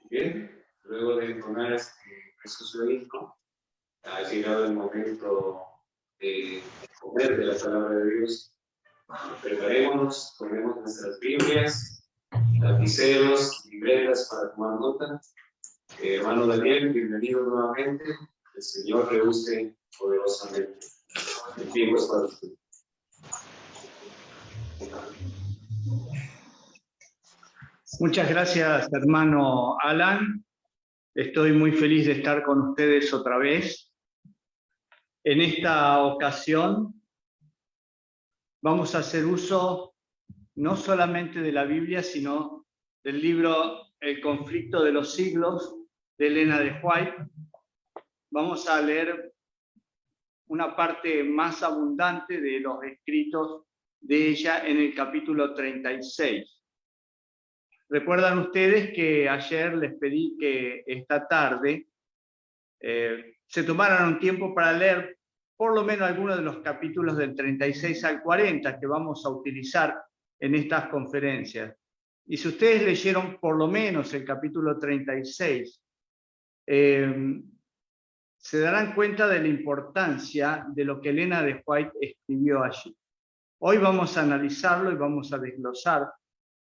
Bien, luego de entonar este precioso himno, ha llegado el momento de comer de la palabra de Dios. Preparémonos, tomemos nuestras Biblias, lapiceros, libretas para tomar nota. Hermano Daniel, bienvenido nuevamente. El Señor le use poderosamente. El tiempo es para usted. Muchas gracias, hermano Alan. Estoy muy feliz de estar con ustedes otra vez. En esta ocasión vamos a hacer uso no solamente de la Biblia, sino del libro El conflicto de los siglos de Elena de White. Vamos a leer una parte más abundante de los escritos de ella en el capítulo 36. Recuerdan ustedes que ayer les pedí que esta tarde se tomaran un tiempo para leer por lo menos algunos de los capítulos del 36 al 40 que vamos a utilizar en estas conferencias. Y si ustedes leyeron por lo menos el capítulo 36, se darán cuenta de la importancia de lo que Elena de White escribió allí. Hoy vamos a analizarlo y vamos a desglosar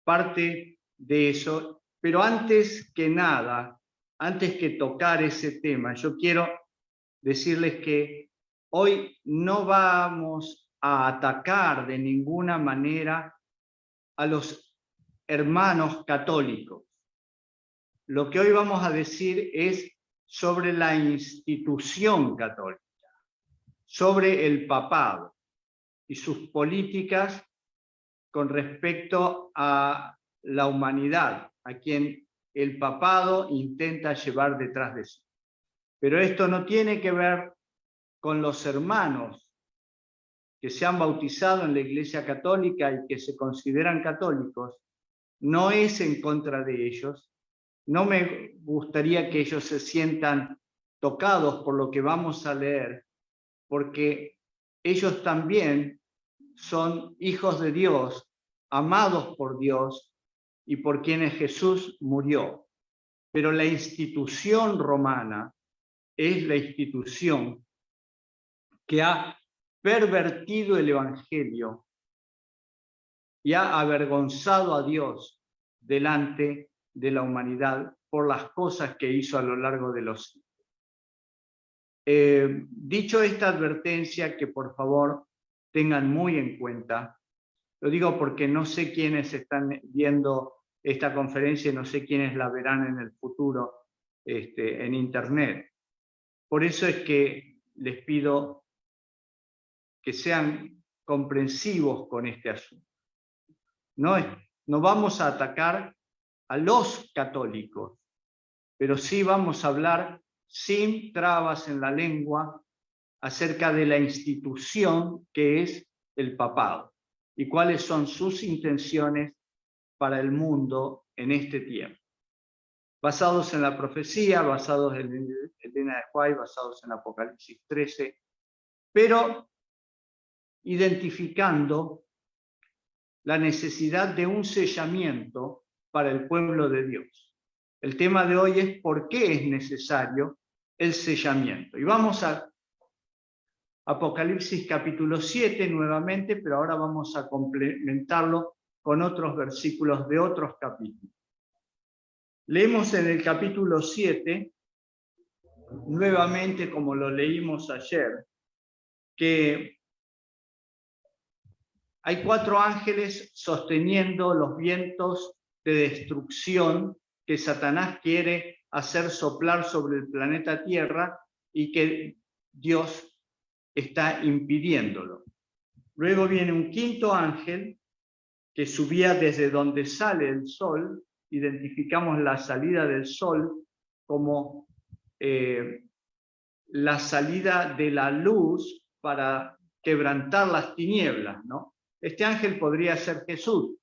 parte de eso, pero antes que nada, antes que tocar ese tema, yo quiero decirles que hoy no vamos a atacar de ninguna manera a los hermanos católicos. Lo que hoy vamos a decir es sobre la institución católica, sobre el papado y sus políticas con respecto a la humanidad, a quien el papado intenta llevar detrás de sí. Pero esto no tiene que ver con los hermanos que se han bautizado en la Iglesia Católica y que se consideran católicos. No es en contra de ellos. No me gustaría que ellos se sientan tocados por lo que vamos a leer, porque ellos también son hijos de Dios, amados por Dios y por quienes Jesús murió. Pero la institución romana es la institución que ha pervertido el Evangelio y ha avergonzado a Dios delante de la humanidad por las cosas que hizo a lo largo de los siglos. Dicho esta advertencia, que por favor tengan muy en cuenta, lo digo porque no sé quiénes están viendo esta conferencia y no sé quiénes la verán en el futuro en internet. Por eso es que les pido que sean comprensivos con este asunto. No vamos a atacar a los católicos, pero sí vamos a hablar sin trabas en la lengua acerca de la institución que es el papado y cuáles son sus intenciones para el mundo en este tiempo. Basados en la profecía, basados en Elena de White, basados en Apocalipsis 13, pero identificando la necesidad de un sellamiento para el pueblo de Dios. El tema de hoy es por qué es necesario el sellamiento. Y vamos a Apocalipsis capítulo 7 nuevamente, pero ahora vamos a complementarlo con otros versículos de otros capítulos. Leemos en el capítulo 7, nuevamente como lo leímos ayer, que hay 4 ángeles sosteniendo los vientos de destrucción que Satanás quiere hacer soplar sobre el planeta Tierra y que Dios está impidiéndolo. Luego viene un 5.º ángel que subía desde donde sale el sol. Identificamos la salida del sol como la salida de la luz para quebrantar las tinieblas, ¿no? Este ángel podría ser Jesús.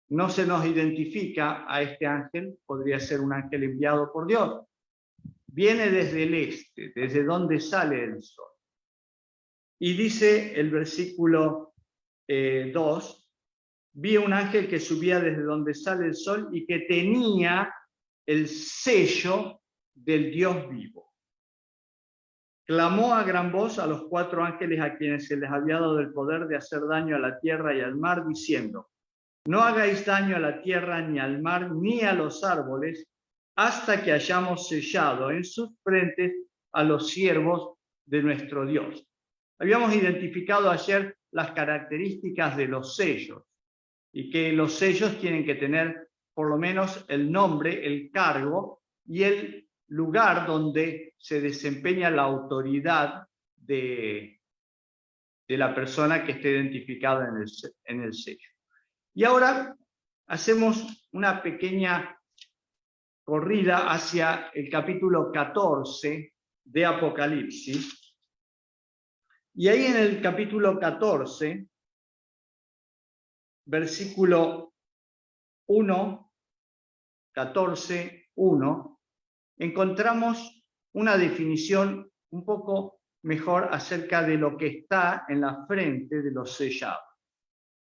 No se nos identifica a este ángel, podría ser un ángel enviado por Dios. Viene desde el este, desde donde sale el sol. Y dice el versículo 2, vi un ángel que subía desde donde sale el sol y que tenía el sello del Dios vivo. Clamó a gran voz a los 4 ángeles a quienes se les había dado el poder de hacer daño a la tierra y al mar, diciendo: no hagáis daño a la tierra, ni al mar, ni a los árboles, hasta que hayamos sellado en sus frentes a los siervos de nuestro Dios. Habíamos identificado ayer las características de los sellos, y que los sellos tienen que tener por lo menos el nombre, el cargo y el lugar donde se desempeña la autoridad de la persona que esté identificada en el sello. Y ahora hacemos una pequeña corrida hacia el capítulo 14 de Apocalipsis. Y ahí en el capítulo 14, versículo 1, 14, 1, encontramos una definición un poco mejor acerca de lo que está en la frente de los sellados.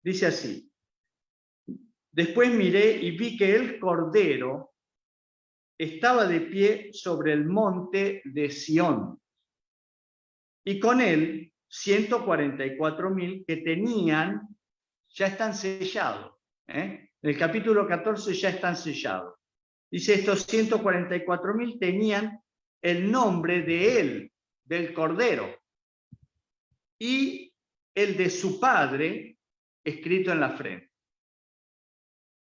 Dice así: después miré y vi que el Cordero estaba de pie sobre el monte de Sión, y con él 144.000 que tenían, ya están sellados. En el capítulo 14 ya están sellados. Dice, estos 144.000 tenían el nombre de él, del Cordero, y el de su Padre escrito en la frente.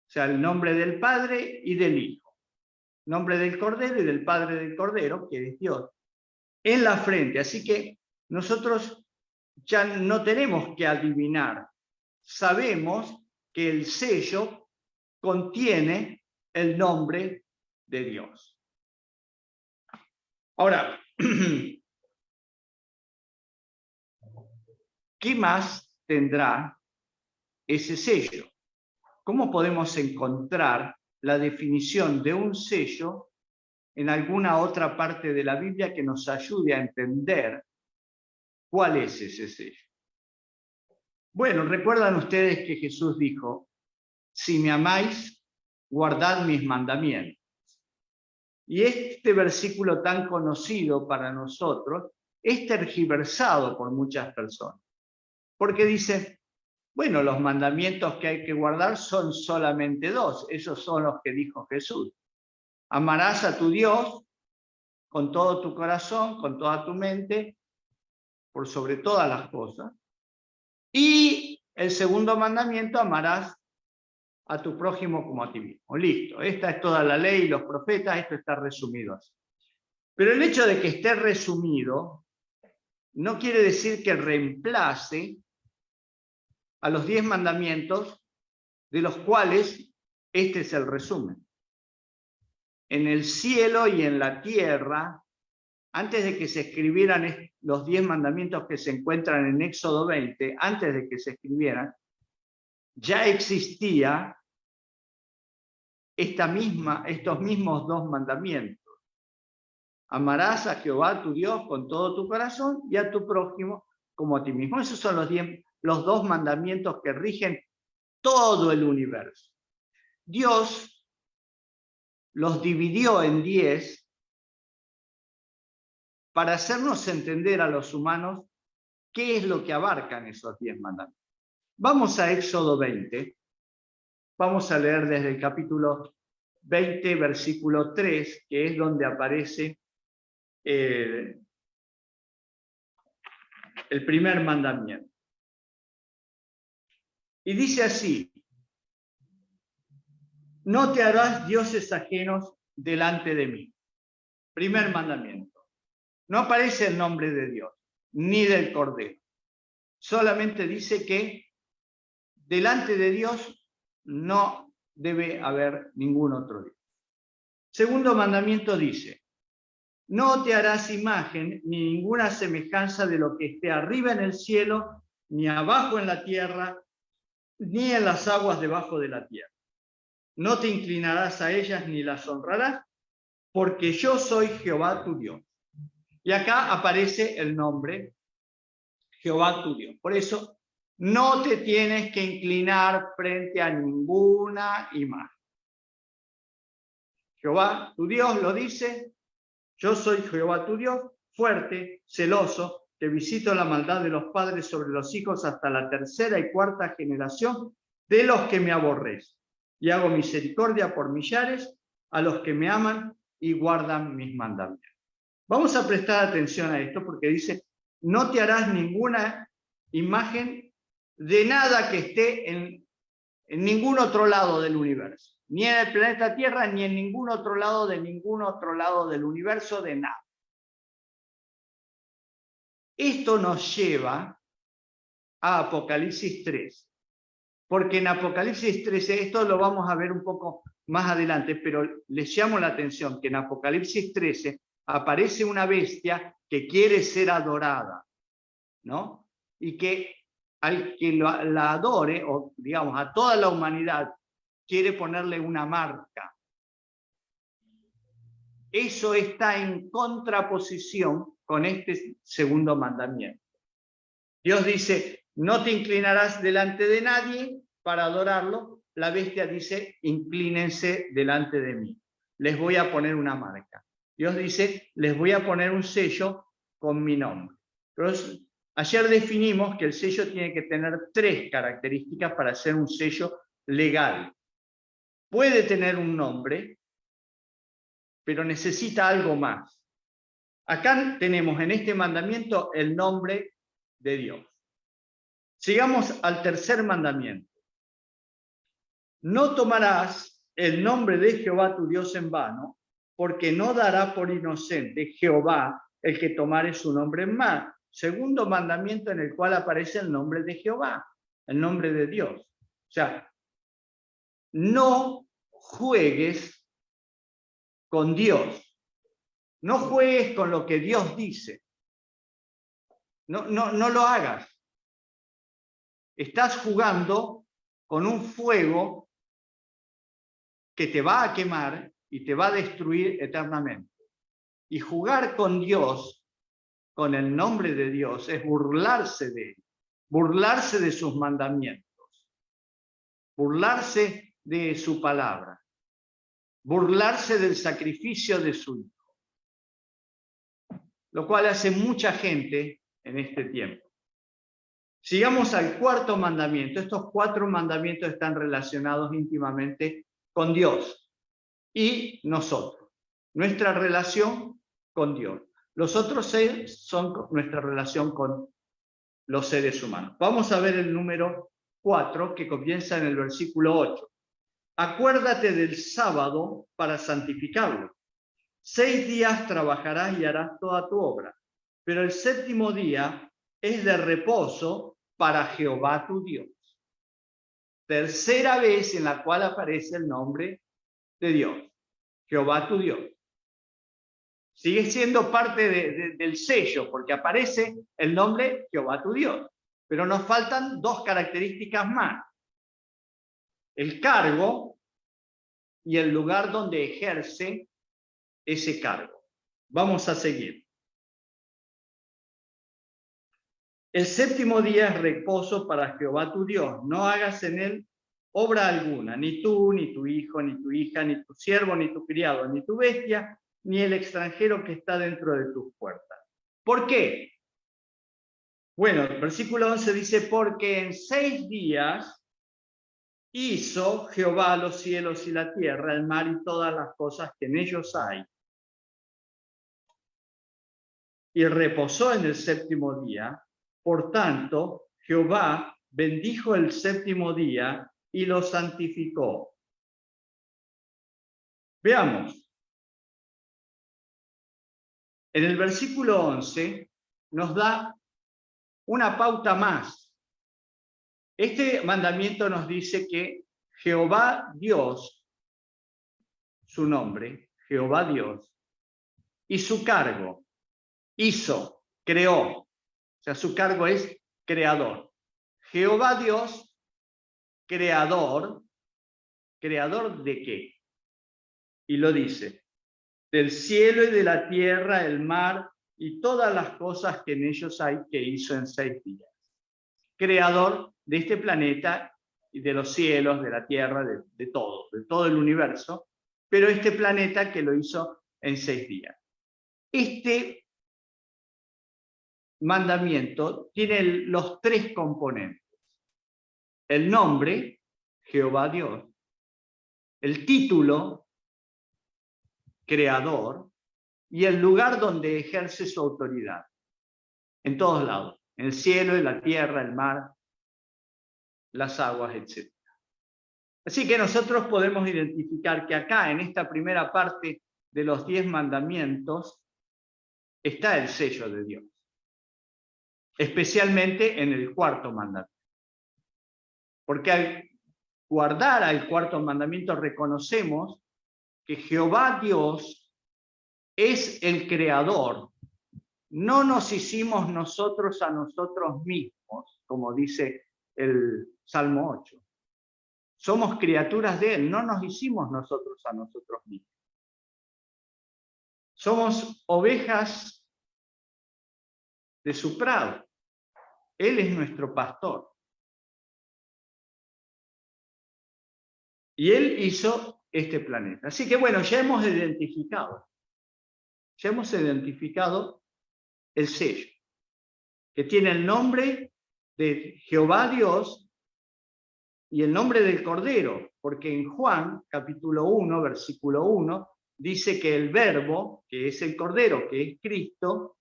O sea, el nombre del Padre y del Hijo. Nombre del Cordero y del Padre del Cordero, que es Dios, en la frente. Así que nosotros ya no tenemos que adivinar. Sabemos que el sello contiene el nombre de Dios. Ahora, ¿qué más tendrá ese sello? ¿Cómo podemos encontrar la definición de un sello en alguna otra parte de la Biblia que nos ayude a entender cuál es ese sello? Bueno, recuerdan ustedes que Jesús dijo: si me amáis, guardad mis mandamientos. Y este versículo tan conocido para nosotros es tergiversado por muchas personas, porque dice, bueno, los mandamientos que hay que guardar son solamente 2, esos son los que dijo Jesús. Amarás a tu Dios con todo tu corazón, con toda tu mente, por sobre todas las cosas. Y el segundo mandamiento, amarás a tu prójimo como a ti mismo. Listo, esta es toda la ley y los profetas, esto está resumido así. Pero el hecho de que esté resumido no quiere decir que reemplace a los 10 mandamientos, de los cuales este es el resumen. En el cielo y en la tierra, antes de que se escribieran los 10 mandamientos que se encuentran en Éxodo 20, antes de que se escribieran, ya existía estos mismos 2 mandamientos. Amarás a Jehová tu Dios con todo tu corazón y a tu prójimo como a ti mismo. Esos son los 2 mandamientos que rigen todo el universo. Dios los dividió en 10 para hacernos entender a los humanos qué es lo que abarcan esos 10 mandamientos. Vamos a Éxodo 20. Vamos a leer desde el capítulo 20, versículo 3, que es donde aparece el primer mandamiento. Y dice así: no te harás dioses ajenos delante de mí. Primer mandamiento. No aparece el nombre de Dios, ni del Cordero. Solamente dice que delante de Dios no debe haber ningún otro Dios. Segundo mandamiento dice: no te harás imagen ni ninguna semejanza de lo que esté arriba en el cielo, ni abajo en la tierra, ni en las aguas debajo de la tierra. No te inclinarás a ellas ni las honrarás, porque yo soy Jehová tu Dios. Y acá aparece el nombre Jehová tu Dios. Por eso no te tienes que inclinar frente a ninguna imagen. Jehová, tu Dios, lo dice: yo soy Jehová tu Dios, fuerte, celoso, que visito la maldad de los padres sobre los hijos hasta la tercera y cuarta generación de los que me aborrecen. Y hago misericordia por millares a los que me aman y guardan mis mandamientos. Vamos a prestar atención a esto porque dice: no te harás ninguna imagen de nada que esté en ningún otro lado del universo. Ni en el planeta Tierra, ni en ningún otro lado del universo, de nada. Esto nos lleva a Apocalipsis 3. Porque en Apocalipsis 13, esto lo vamos a ver un poco más adelante, pero les llamo la atención que en Apocalipsis 13 aparece una bestia que quiere ser adorada, ¿no? Y que al que la adore, o digamos a toda la humanidad, quiere ponerle una marca. Eso está en contraposición con este segundo mandamiento. Dios dice: no te inclinarás delante de nadie para adorarlo. La bestia dice: inclínense delante de mí. Les voy a poner una marca. Dios dice: les voy a poner un sello con mi nombre. Pero ayer definimos que el sello tiene que tener 3 características para ser un sello legal. Puede tener un nombre, pero necesita algo más. Acá tenemos en este mandamiento el nombre de Dios. Sigamos al tercer mandamiento. No tomarás el nombre de Jehová tu Dios en vano, porque no dará por inocente Jehová el que tomare su nombre en vano. Segundo mandamiento en el cual aparece el nombre de Jehová, el nombre de Dios. O sea, no juegues con Dios. No juegues con lo que Dios dice. No lo hagas. Estás jugando con un fuego que te va a quemar y te va a destruir eternamente. Y jugar con Dios, con el nombre de Dios, es burlarse de él, burlarse de sus mandamientos, burlarse de su palabra, burlarse del sacrificio de su Hijo, lo cual hace mucha gente en este tiempo. Sigamos al cuarto mandamiento. Estos 4 mandamientos están relacionados íntimamente con Dios y nosotros. Nuestra relación con Dios. Los otros 6 son nuestra relación con los seres humanos. Vamos a ver el número 4, que comienza en el versículo 8. Acuérdate del sábado para santificarlo. 6 días trabajarás y harás toda tu obra, pero el 7º día es de reposo para Jehová tu Dios. Tercera vez en la cual aparece el nombre de Dios, Jehová tu Dios. Sigue siendo parte del sello, porque aparece el nombre Jehová tu Dios. Pero nos faltan 2 características más. El cargo y el lugar donde ejerce ese cargo. Vamos a seguir. El 7º día es reposo para Jehová tu Dios. No hagas en él obra alguna, ni tú, ni tu hijo, ni tu hija, ni tu siervo, ni tu criado, ni tu bestia, ni el extranjero que está dentro de tus puertas. ¿Por qué? Bueno, el versículo 11 dice: porque en 6 días hizo Jehová los cielos y la tierra, el mar y todas las cosas que en ellos hay. Y reposó en el 7º día. Por tanto, Jehová bendijo el 7º día y lo santificó. Veamos. En el versículo 11 nos da una pauta más. Este mandamiento nos dice que Jehová Dios, su nombre, Jehová Dios, y su cargo, hizo, creó. O sea, su cargo es creador. Jehová Dios, creador. ¿Creador de qué? Y lo dice: del cielo y de la tierra, el mar y todas las cosas que en ellos hay, que hizo en 6 días. Creador de este planeta y de los cielos, de la tierra, de todo el universo. pero este planeta que lo hizo en 6 días. Este mandamiento tiene los 3 componentes. El nombre, Jehová Dios. El título, Creador. Y el lugar donde ejerce su autoridad. En todos lados. En el cielo, en la tierra, el mar, las aguas, etc. Así que nosotros podemos identificar que acá, en esta primera parte de los 10 mandamientos, está el sello de Dios. Especialmente en el 4.º mandamiento. Porque al guardar al 4.º mandamiento reconocemos que Jehová Dios es el creador. No nos hicimos nosotros a nosotros mismos, como dice el Salmo 8. Somos criaturas de Él, no nos hicimos nosotros a nosotros mismos. Somos ovejas de su prado. Él es nuestro pastor. Y Él hizo este planeta. Así que bueno, ya hemos identificado el sello, que tiene el nombre de Jehová Dios y el nombre del Cordero, porque en Juan, capítulo 1, versículo 1, dice que el Verbo, que es el Cordero, que es Cristo,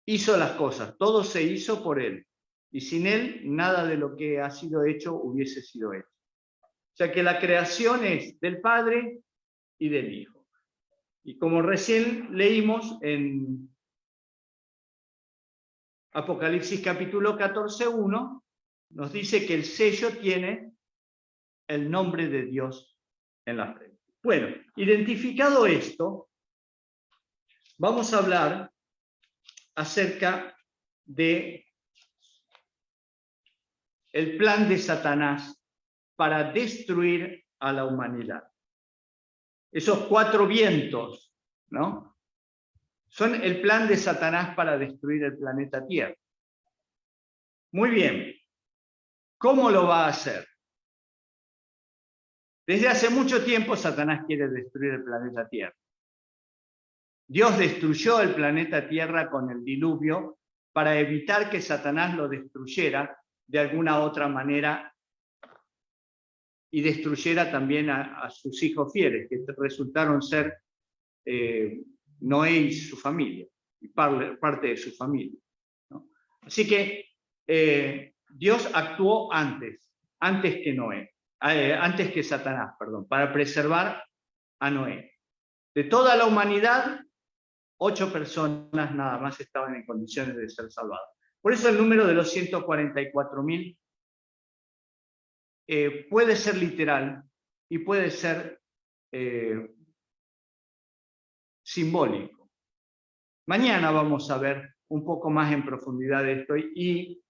hizo las cosas, todo se hizo por Él, y sin Él nada de lo que ha sido hecho hubiese sido hecho. O sea que la creación es del Padre y del Hijo. Y como recién leímos en Apocalipsis capítulo 14:1, nos dice que el sello tiene el nombre de Dios en la frente. Bueno, identificado esto, vamos a hablar acerca de el plan de Satanás para destruir a la humanidad. Esos 4 vientos, ¿no? Son el plan de Satanás para destruir el planeta Tierra. Muy bien. ¿Cómo lo va a hacer? Desde hace mucho tiempo Satanás quiere destruir el planeta Tierra. Dios destruyó el planeta Tierra con el diluvio para evitar que Satanás lo destruyera de alguna otra manera y destruyera también a sus hijos fieles, que resultaron ser Noé y su familia, y parte de su familia, ¿no? Así que Dios actuó antes que Noé, antes que Satanás, perdón, para preservar a Noé. De toda la humanidad, 8 personas nada más estaban en condiciones de ser salvadas. Por eso el número de los 144.000 puede ser literal y puede ser simbólico. Mañana vamos a ver un poco más en profundidad esto y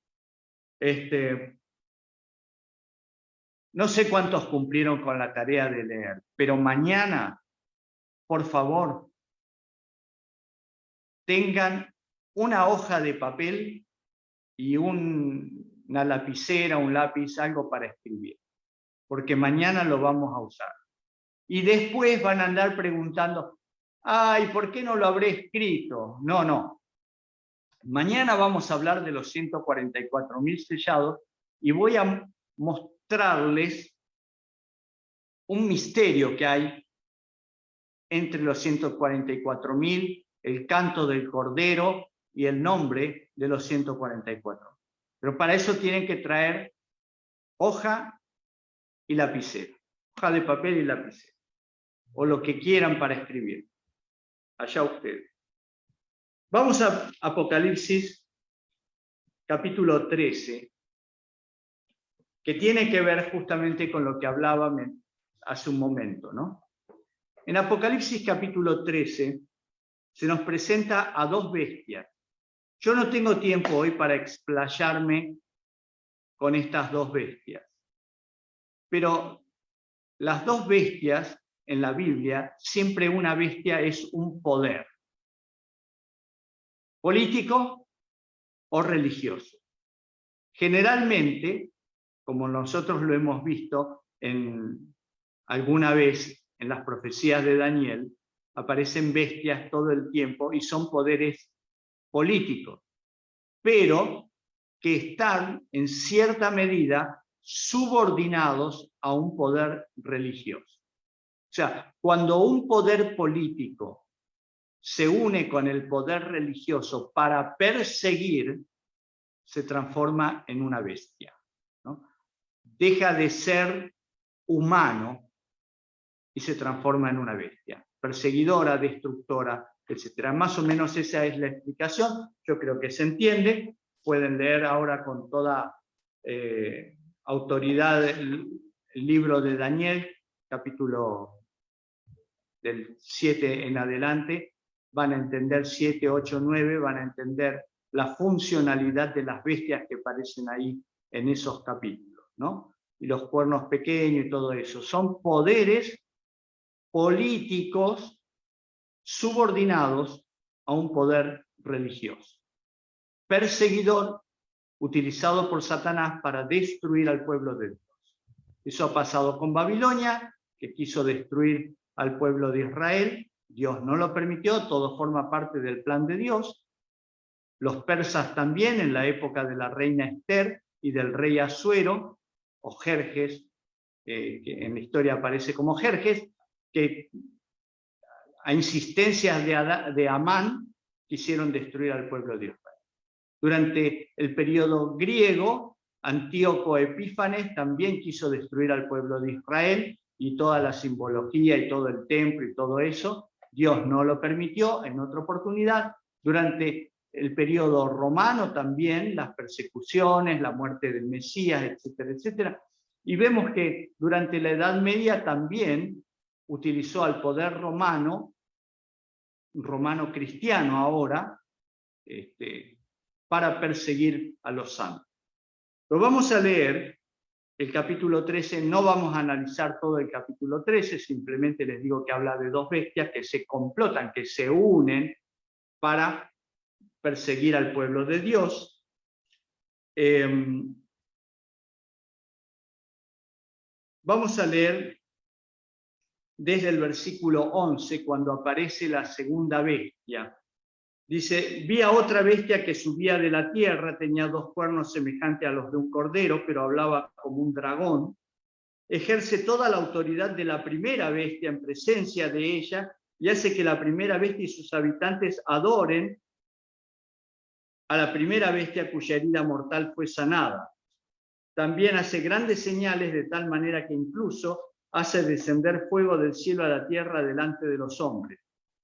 no sé cuántos cumplieron con la tarea de leer, pero mañana, por favor, tengan una hoja de papel y una lapicera, un lápiz, algo para escribir, porque mañana lo vamos a usar. Y después van a andar preguntando, ay, ¿por qué no lo habré escrito? No, no. Mañana vamos a hablar de los 144.000 sellados y voy a mostrarles un misterio que hay entre los 144.000, el canto del Cordero y el nombre de los 144. Pero para eso tienen que traer hoja y lapicera, hoja de papel y lapicera, o lo que quieran para escribir. Allá ustedes. Vamos a Apocalipsis, capítulo 13, que tiene que ver justamente con lo que hablaba hace un momento, ¿no? En Apocalipsis capítulo 13 se nos presenta a 2 bestias. Yo no tengo tiempo hoy para explayarme con estas 2 bestias, pero las 2 bestias en la Biblia, siempre una bestia es un poder, político o religioso. Generalmente, como nosotros lo hemos visto en alguna vez en las profecías de Daniel aparecen bestias todo el tiempo y son poderes políticos, pero que están en cierta medida subordinados a un poder religioso. O sea, cuando un poder político se une con el poder religioso para perseguir, se transforma en una bestia, ¿no? Deja de ser humano y se transforma en una bestia, perseguidora, destructora, etc. Más o menos esa es la explicación. Yo creo que se entiende. Pueden leer ahora con toda autoridad el libro de Daniel, capítulo del 7 en adelante. Van a entender 7, 8, 9, van a entender la funcionalidad de las bestias que aparecen ahí en esos capítulos, ¿no? Y los cuernos pequeños y todo eso. Son poderes políticos subordinados a un poder religioso. Perseguidor, utilizado por Satanás para destruir al pueblo de Dios. Eso ha pasado con Babilonia, que quiso destruir al pueblo de Israel. Dios no lo permitió, todo forma parte del plan de Dios. Los persas también, en la época de la reina Esther y del rey Asuero, o Jerjes, que en la historia aparece como Jerjes, que a insistencias de Amán quisieron destruir al pueblo de Israel. Durante el periodo griego, Antíoco Epífanes también quiso destruir al pueblo de Israel y toda la simbología y todo el templo y todo eso. Dios no lo permitió en otra oportunidad. Durante el periodo romano también, las persecuciones, la muerte del Mesías, etcétera, etcétera. Y vemos que durante la Edad Media también utilizó al poder romano cristiano ahora, para perseguir a los santos. Pero vamos a leer el capítulo 13, no vamos a analizar todo el capítulo 13, simplemente les digo que habla de dos bestias que se complotan, que se unen para perseguir al pueblo de Dios. Vamos a leer desde el versículo 11, cuando aparece la segunda bestia. Dice: vi a otra bestia que subía de la tierra, tenía 2 cuernos semejantes a los de un cordero, pero hablaba como un dragón. Ejerce toda la autoridad de la primera bestia en presencia de ella, y hace que la primera bestia y sus habitantes adoren a la primera bestia cuya herida mortal fue sanada. También hace grandes señales, de tal manera que incluso hace descender fuego del cielo a la tierra delante de los hombres.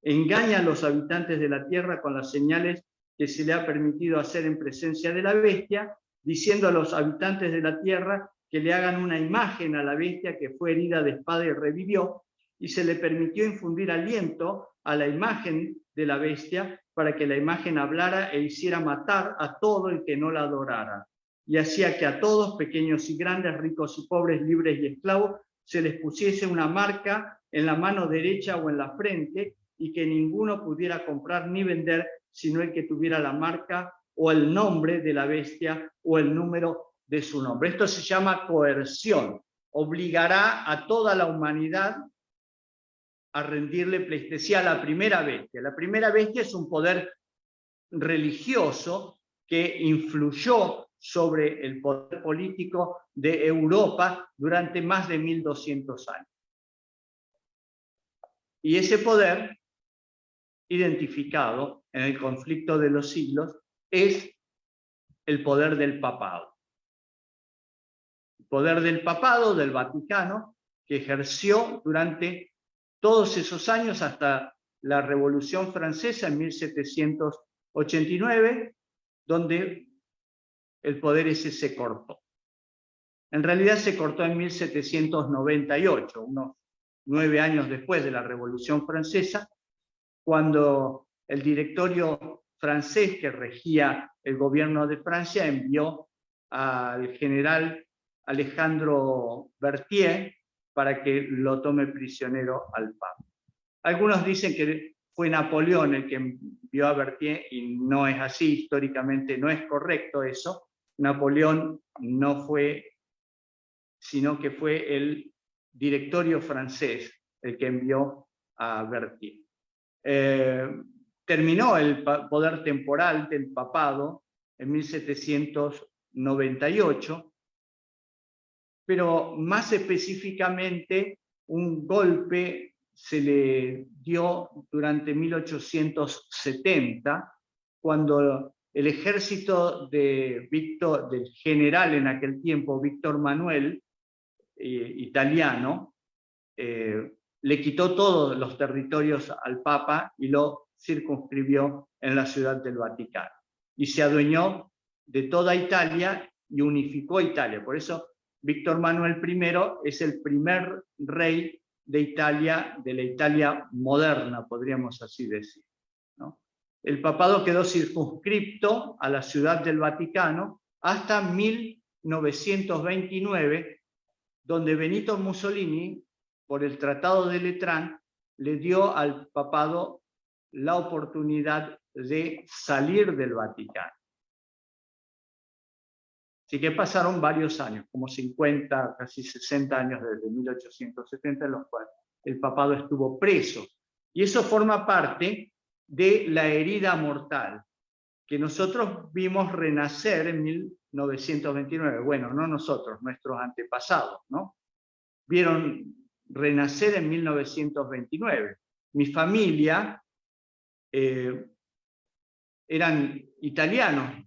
Engaña a los habitantes de la tierra con las señales que se le ha permitido hacer en presencia de la bestia, diciendo a los habitantes de la tierra que le hagan una imagen a la bestia que fue herida de espada y revivió, y se le permitió infundir aliento a la imagen de la bestia para que la imagen hablara e hiciera matar a todo el que no la adorara. Y hacía que a todos, pequeños y grandes, ricos y pobres, libres y esclavos, se les pusiese una marca en la mano derecha o en la frente, y que ninguno pudiera comprar ni vender, sino el que tuviera la marca o el nombre de la bestia o el número de su nombre. Esto se llama coerción. Obligará a toda la humanidad a rendirle pleitesía a la primera bestia. La primera bestia es un poder religioso que influyó sobre el poder político de Europa durante más de 1200 años. Y ese poder, identificado en el conflicto de los siglos, es el poder del papado. El poder del papado, del Vaticano, que ejerció durante todos esos años hasta la Revolución Francesa en 1789, donde el poder ese se cortó. En realidad se cortó en 1798, unos 9 años después de la Revolución Francesa, cuando el directorio francés que regía el gobierno de Francia envió al general Alejandro Berthier para que lo tome prisionero al Papa. Algunos dicen que fue Napoleón el que envió a Berthier, y no es así, históricamente no es correcto eso. Napoleón no fue, sino que fue el directorio francés el que envió a Bertin. Terminó el poder temporal del papado en 1798, pero más específicamente un golpe se le dio durante 1870, cuando el ejército del general en aquel tiempo, Víctor Manuel, italiano, le quitó todos los territorios al Papa y lo circunscribió en la Ciudad del Vaticano. Y se adueñó de toda Italia y unificó Italia. Por eso Víctor Manuel I es el primer rey de Italia, de la Italia moderna, podríamos así decir, ¿no? El papado quedó circunscripto a la Ciudad del Vaticano hasta 1929, donde Benito Mussolini, por el Tratado de Letrán, le dio al papado la oportunidad de salir del Vaticano. Así que pasaron varios años, como 50, casi 60 años desde 1870, en los cuales el papado estuvo preso. Y eso forma parte de la herida mortal, que nosotros vimos renacer en 1929. Bueno, no nosotros, nuestros antepasados, ¿no? Vieron renacer en 1929. Mi familia eran italianos.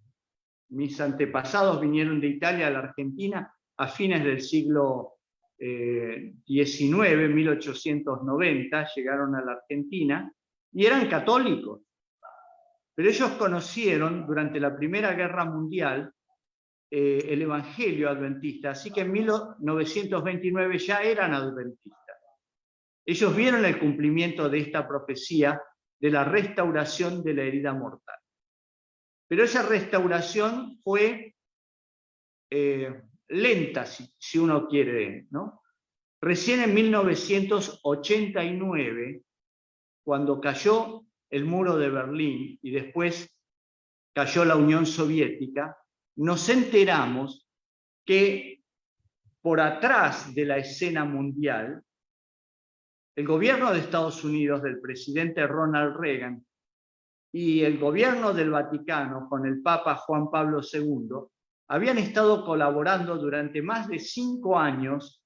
Mis antepasados vinieron de Italia a la Argentina a fines del siglo XIX, 1890, llegaron a la Argentina y eran católicos. Pero ellos conocieron durante la Primera Guerra Mundial el Evangelio adventista, así que en 1929 ya eran adventistas. Ellos vieron el cumplimiento de esta profecía de la restauración de la herida mortal. Pero esa restauración fue lenta, si uno quiere, ¿no? Recién en 1989, cuando cayó el muro de Berlín y después cayó la Unión Soviética, nos enteramos que por atrás de la escena mundial, el gobierno de Estados Unidos, del presidente Ronald Reagan, y el gobierno del Vaticano, con el Papa Juan Pablo II, habían estado colaborando durante más de 5 años,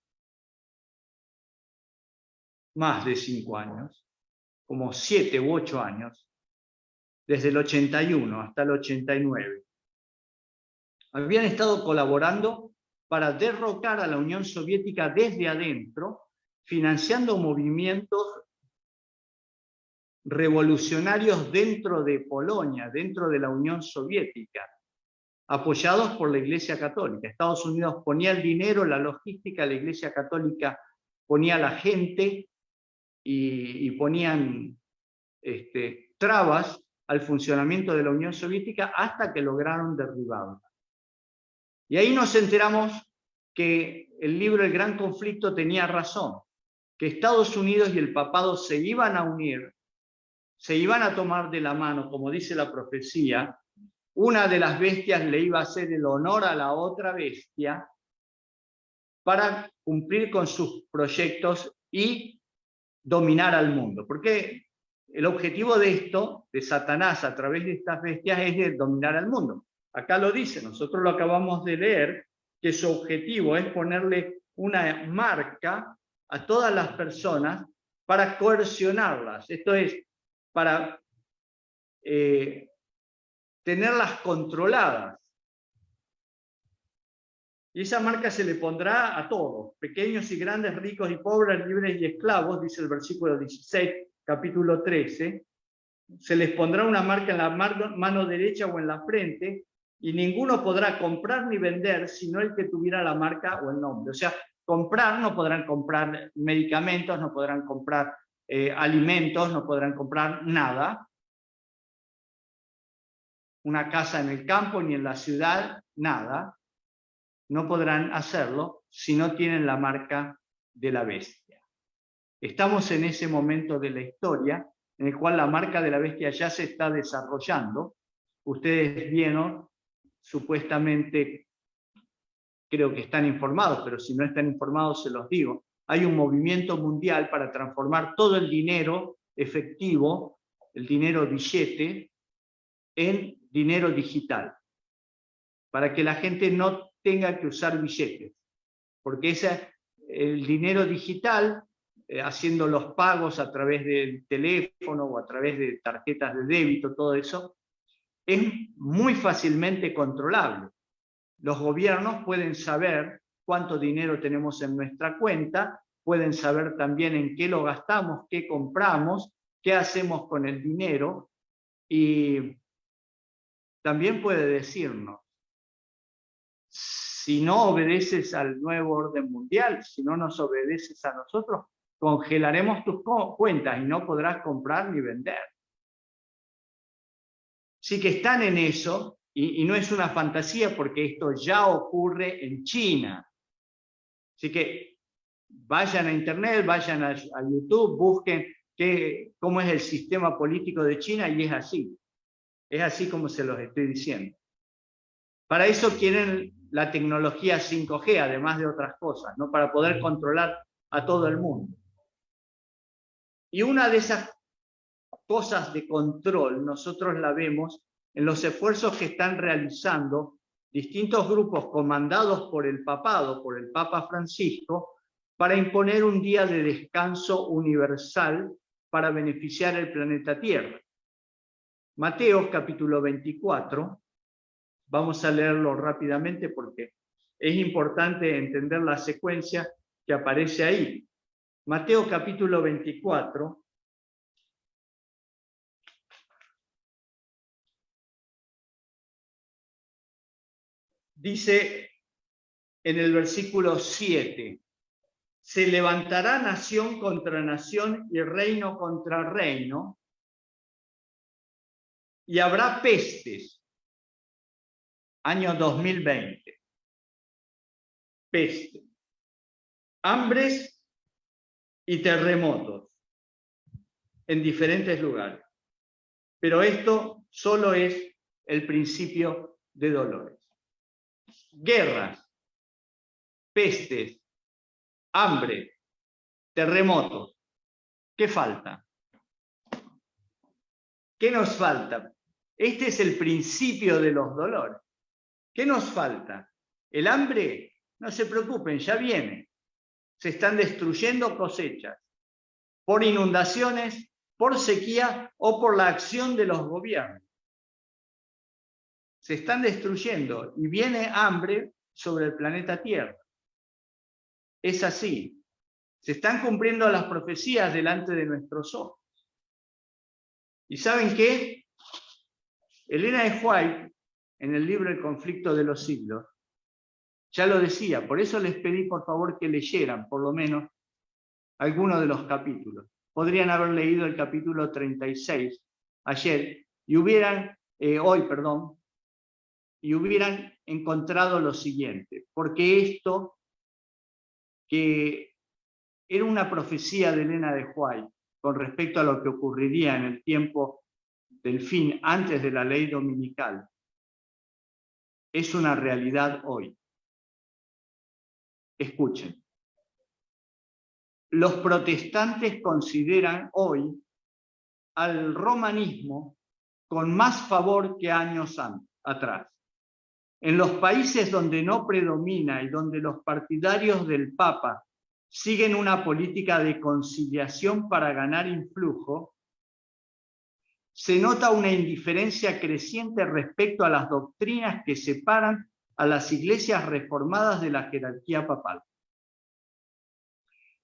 como 7 u 8 años, desde el 81 hasta el 89. Habían estado colaborando para derrocar a la Unión Soviética desde adentro, financiando movimientos revolucionarios dentro de Polonia, dentro de la Unión Soviética, apoyados por la Iglesia Católica. Estados Unidos ponía el dinero, la logística, la Iglesia Católica ponía la gente y ponían trabas al funcionamiento de la Unión Soviética hasta que lograron derribarla. Y ahí nos enteramos que el libro El Gran Conflicto tenía razón, que Estados Unidos y el papado se iban a unir, se iban a tomar de la mano, como dice la profecía. Una de las bestias le iba a hacer el honor a la otra bestia para cumplir con sus proyectos y dominar al mundo. Porque el objetivo de esto, de Satanás a través de estas bestias, es de dominar al mundo. Acá lo dice, nosotros lo acabamos de leer, que su objetivo es ponerle una marca a todas las personas para coercionarlas. Esto es, para tenerlas controladas. Y esa marca se le pondrá a todos, pequeños y grandes, ricos y pobres, libres y esclavos, dice el versículo 16, capítulo 13. Se les pondrá una marca en la mano derecha o en la frente, y ninguno podrá comprar ni vender sino el que tuviera la marca o el nombre. O sea, comprar, no podrán comprar medicamentos, no podrán comprar alimentos, no podrán comprar nada. Una casa en el campo ni en la ciudad, nada. No podrán hacerlo si no tienen la marca de la bestia. Estamos en ese momento de la historia en el cual la marca de la bestia ya se está desarrollando. Ustedes vieron, supuestamente, creo que están informados, pero si no están informados se los digo, hay un movimiento mundial para transformar todo el dinero efectivo, el dinero billete, en dinero digital, para que la gente no tenga que usar billetes, porque el dinero digital, haciendo los pagos a través del teléfono o a través de tarjetas de débito, todo eso, es muy fácilmente controlable. Los gobiernos pueden saber cuánto dinero tenemos en nuestra cuenta, pueden saber también en qué lo gastamos, qué compramos, qué hacemos con el dinero, y también puede decirnos, si no obedeces al nuevo orden mundial, si no nos obedeces a nosotros, congelaremos tus cuentas y no podrás comprar ni vender. Sí que están en eso, y no es una fantasía porque esto ya ocurre en China. Así que vayan a internet, vayan a YouTube, busquen cómo es el sistema político de China, y es así como se los estoy diciendo. Para eso quieren la tecnología 5G, además de otras cosas, ¿no? Para poder controlar a todo el mundo. Y una de esas cosas de control nosotros la vemos en los esfuerzos que están realizando distintos grupos comandados por el papado, por el Papa Francisco, para imponer un día de descanso universal para beneficiar el planeta Tierra. Mateo capítulo 24, vamos a leerlo rápidamente porque es importante entender la secuencia que aparece ahí. Mateo capítulo 24, dice en el versículo 7, se levantará nación contra nación y reino contra reino, y habrá pestes. Año 2020. Peste. Hambres y terremotos en diferentes lugares. Pero esto solo es el principio de dolores. Guerras, pestes, hambre, terremotos. ¿Qué falta? ¿Qué nos falta? Este es el principio de los dolores. ¿Qué nos falta? El hambre, no se preocupen, ya viene. Se están destruyendo cosechas por inundaciones, por sequía o por la acción de los gobiernos. Se están destruyendo y viene hambre sobre el planeta Tierra. Es así. Se están cumpliendo las profecías delante de nuestros ojos. ¿Y saben qué? Elena de White, en el libro El conflicto de los siglos, ya lo decía. Por eso les pedí por favor que leyeran por lo menos algunos de los capítulos. Podrían haber leído el capítulo 36 ayer y hubieran encontrado lo siguiente, porque esto, que era una profecía de Elena de White con respecto a lo que ocurriría en el tiempo del fin, antes de la ley dominical, es una realidad hoy. Escuchen. Los protestantes consideran hoy al romanismo con más favor que años atrás. En los países donde no predomina y donde los partidarios del Papa siguen una política de conciliación para ganar influjo, se nota una indiferencia creciente respecto a las doctrinas que separan a las iglesias reformadas de la jerarquía papal.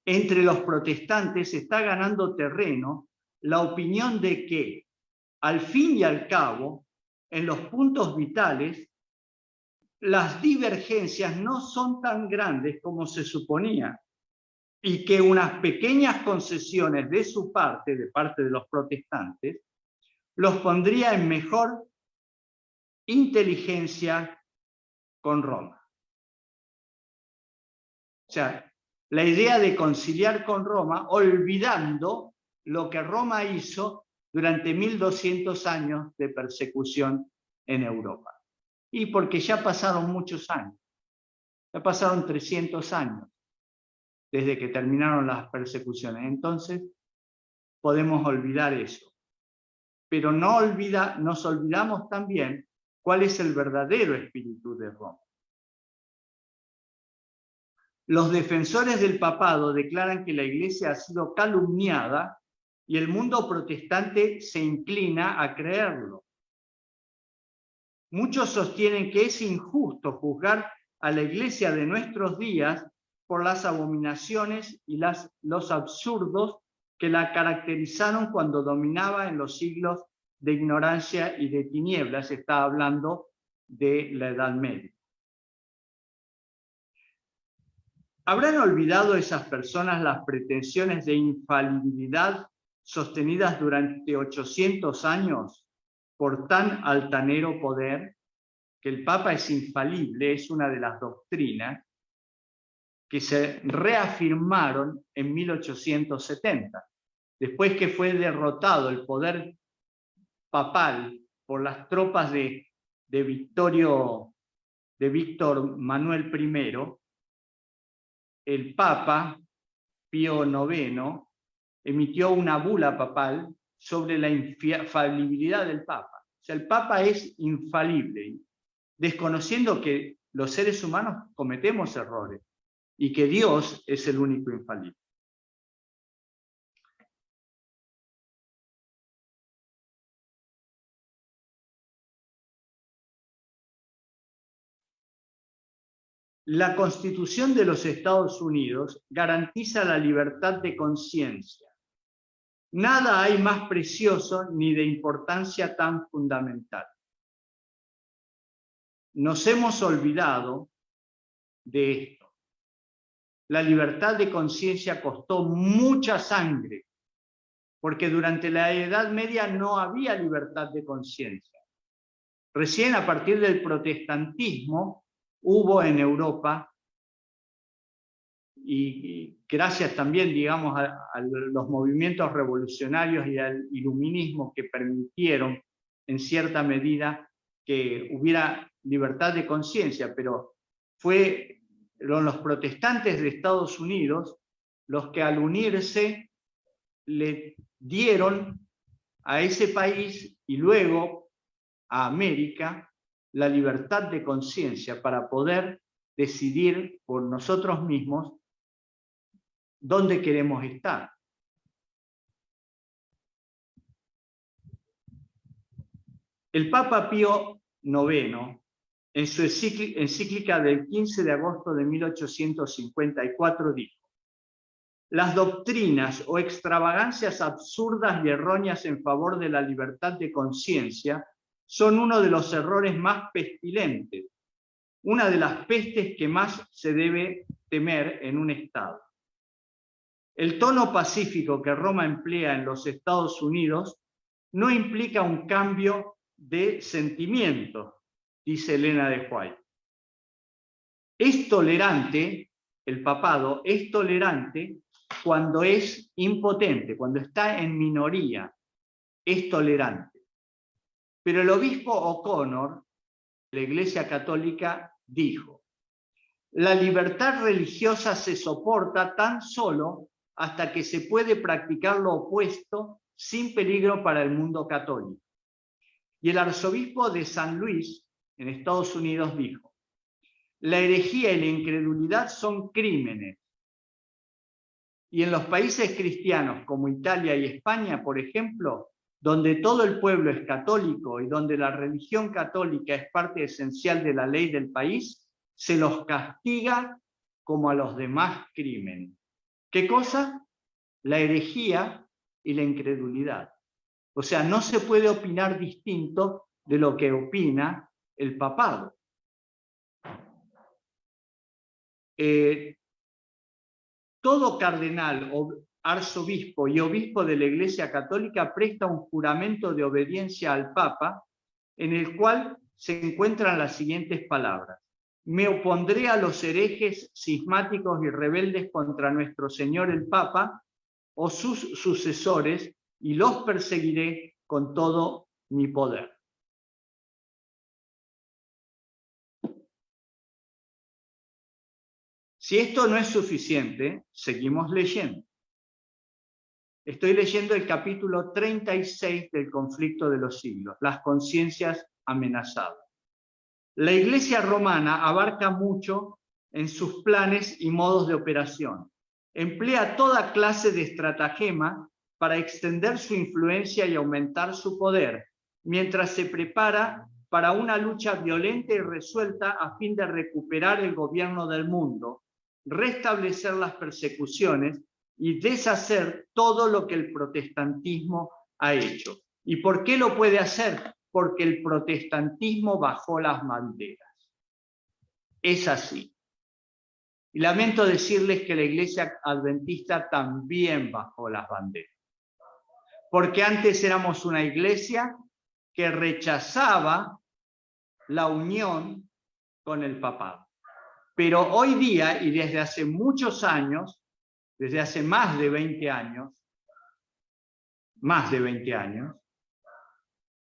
Entre los protestantes está ganando terreno la opinión de que, al fin y al cabo, en los puntos vitales, las divergencias no son tan grandes como se suponía, y que unas pequeñas concesiones de su parte, de parte de los protestantes, los pondría en mejor inteligencia con Roma. O sea, la idea de conciliar con Roma, olvidando lo que Roma hizo durante 1200 años de persecución en Europa. Y porque ya pasaron muchos años, ya pasaron 300 años. desde que terminaron las persecuciones. Entonces, podemos olvidar eso. Pero nos olvidamos también cuál es el verdadero espíritu de Roma. Los defensores del papado declaran que la Iglesia ha sido calumniada y el mundo protestante se inclina a creerlo. Muchos sostienen que es injusto juzgar a la Iglesia de nuestros días por las abominaciones y los absurdos que la caracterizaron cuando dominaba en los siglos de ignorancia y de tinieblas. Está hablando de la Edad Media. ¿Habrán olvidado esas personas las pretensiones de infalibilidad sostenidas durante 800 años por tan altanero poder? Que el Papa es infalible, es una de las doctrinas que se reafirmaron en 1870, después que fue derrotado el poder papal por las tropas de Víctor Manuel I. El Papa Pío IX emitió una bula papal sobre la infalibilidad del Papa. O sea, el Papa es infalible, desconociendo que los seres humanos cometemos errores y que Dios es el único infalible. La Constitución de los Estados Unidos garantiza la libertad de conciencia. Nada hay más precioso ni de importancia tan fundamental. Nos hemos olvidado de esto. La libertad de conciencia costó mucha sangre, porque durante la Edad Media no había libertad de conciencia. Recién a partir del protestantismo hubo en Europa, y gracias también, digamos, a los movimientos revolucionarios y al iluminismo que permitieron en cierta medida que hubiera libertad de conciencia, pero fueron los protestantes de Estados Unidos los que al unirse le dieron a ese país y luego a América la libertad de conciencia para poder decidir por nosotros mismos dónde queremos estar. El Papa Pío IX, en su encíclica del 15 de agosto de 1854, dijo: las doctrinas o extravagancias absurdas y erróneas en favor de la libertad de conciencia son uno de los errores más pestilentes, una de las pestes que más se debe temer en un Estado. El tono pacífico que Roma emplea en los Estados Unidos no implica un cambio de sentimiento, dice Elena de White. Es tolerante, el papado es tolerante cuando es impotente, cuando está en minoría, es tolerante. Pero el obispo O'Connor, de la Iglesia Católica, dijo: la libertad religiosa se soporta tan solo hasta que se puede practicar lo opuesto sin peligro para el mundo católico. Y el arzobispo de San Luis, en Estados Unidos, dijo: la herejía y la incredulidad son crímenes. Y en los países cristianos como Italia y España, por ejemplo, donde todo el pueblo es católico y donde la religión católica es parte esencial de la ley del país, se los castiga como a los demás crímenes. ¿Qué cosa? La herejía y la incredulidad. O sea, no se puede opinar distinto de lo que opina el papado. Todo cardenal, arzobispo y obispo de la Iglesia Católica presta un juramento de obediencia al Papa, en el cual se encuentran las siguientes palabras: me opondré a los herejes, cismáticos y rebeldes contra nuestro Señor el Papa o sus sucesores, y los perseguiré con todo mi poder. Si esto no es suficiente, seguimos leyendo. Estoy leyendo el capítulo 36 del Conflicto de los Siglos, las conciencias amenazadas. La Iglesia romana abarca mucho en sus planes y modos de operación. Emplea toda clase de estratagema para extender su influencia y aumentar su poder, mientras se prepara para una lucha violenta y resuelta a fin de recuperar el gobierno del mundo, restablecer las persecuciones y deshacer todo lo que el protestantismo ha hecho. ¿Y por qué lo puede hacer? Porque el protestantismo bajó las banderas. Es así. Y lamento decirles que la Iglesia Adventista también bajó las banderas. Porque antes éramos una iglesia que rechazaba la unión con el papado. Pero hoy día, y desde hace muchos años, desde hace más de 20 años,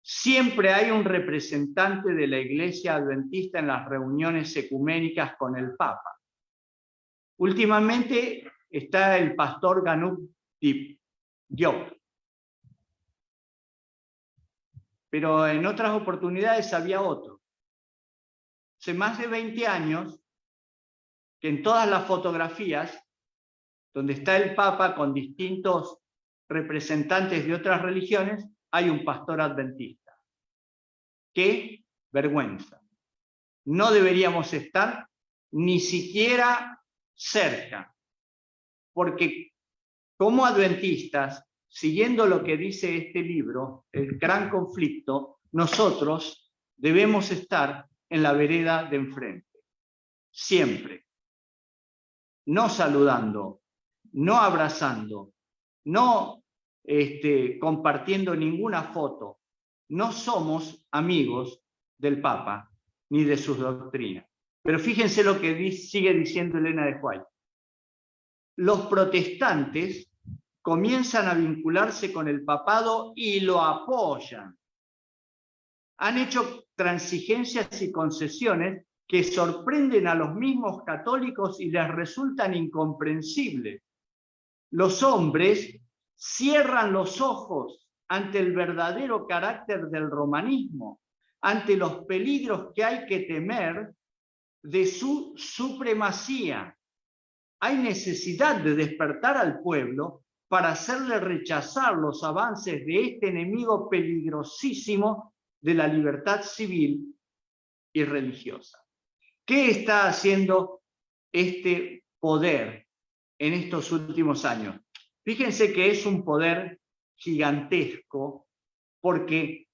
siempre hay un representante de la Iglesia Adventista en las reuniones ecuménicas con el Papa. Últimamente está el pastor Ganuk Diop. Pero en otras oportunidades había otro. Hace más de 20 años que en todas las fotografías donde está el Papa con distintos representantes de otras religiones, hay un pastor adventista. ¡Qué vergüenza! No deberíamos estar ni siquiera cerca, porque como adventistas, siguiendo lo que dice este libro, El Gran Conflicto, nosotros debemos estar en la vereda de enfrente, siempre. No saludando, no abrazando, no compartiendo ninguna foto. No somos amigos del Papa ni de sus doctrinas. Pero fíjense lo que sigue diciendo Elena de White. Los protestantes comienzan a vincularse con el papado y lo apoyan. Han hecho transigencias y concesiones que sorprenden a los mismos católicos y les resultan incomprensibles. Los hombres cierran los ojos ante el verdadero carácter del romanismo, ante los peligros que hay que temer de su supremacía. Hay necesidad de despertar al pueblo para hacerle rechazar los avances de este enemigo peligrosísimo de la libertad civil y religiosa. ¿Qué está haciendo este poder en estos últimos años? Fíjense que es un poder gigantesco porque,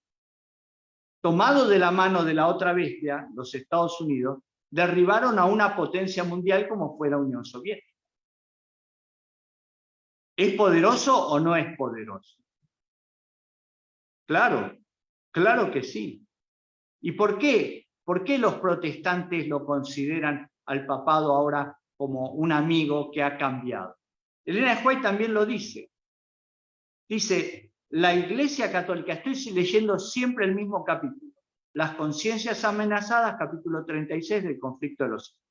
tomado de la mano de la otra bestia, los Estados Unidos, derribaron a una potencia mundial como fue la Unión Soviética. ¿Es poderoso o no es poderoso? Claro, claro que sí. ¿Y por qué? ¿Por qué los protestantes lo consideran al papado ahora como un amigo que ha cambiado? Elena de White también lo dice. Dice, la Iglesia Católica, estoy leyendo siempre el mismo capítulo, Las conciencias amenazadas, capítulo 36 del Conflicto de los Siglos.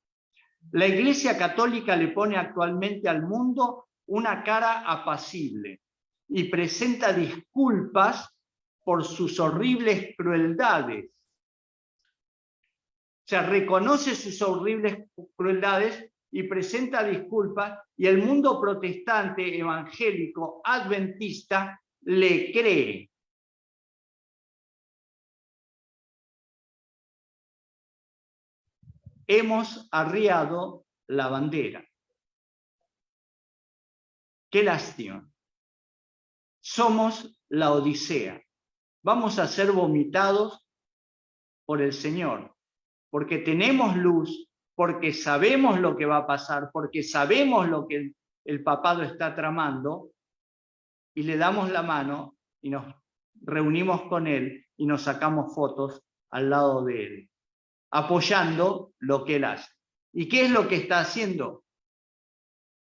La Iglesia Católica le pone actualmente al mundo una cara apacible y presenta disculpas por sus horribles crueldades. O sea, reconoce sus horribles crueldades y presenta disculpas, y el mundo protestante, evangélico, adventista, le cree. Hemos arriado la bandera. Qué lástima. Somos la Odisea. Vamos a ser vomitados por el Señor, porque tenemos luz, porque sabemos lo que va a pasar, porque sabemos lo que el papado está tramando, y le damos la mano y nos reunimos con él y nos sacamos fotos al lado de él, apoyando lo que él hace. ¿Y qué es lo que está haciendo?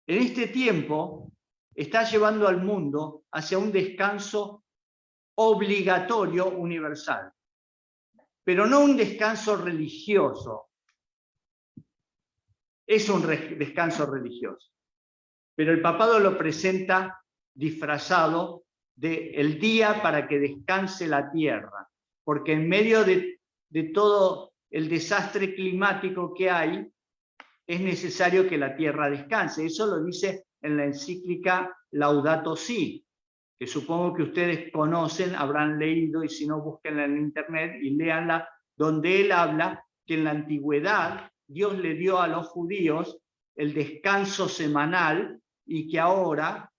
En este tiempo está llevando al mundo hacia un descanso obligatorio universal, pero no un descanso religioso, es un descanso religioso. Pero el papado lo presenta disfrazado del día para que descanse la tierra, porque en medio de todo el desastre climático que hay, es necesario que la tierra descanse. Eso lo dice en la encíclica Laudato Si, que supongo que ustedes conocen, habrán leído, y si no, búsquenla en internet y léanla, donde él habla que en la antigüedad Dios le dio a los judíos el descanso semanal y que ahora,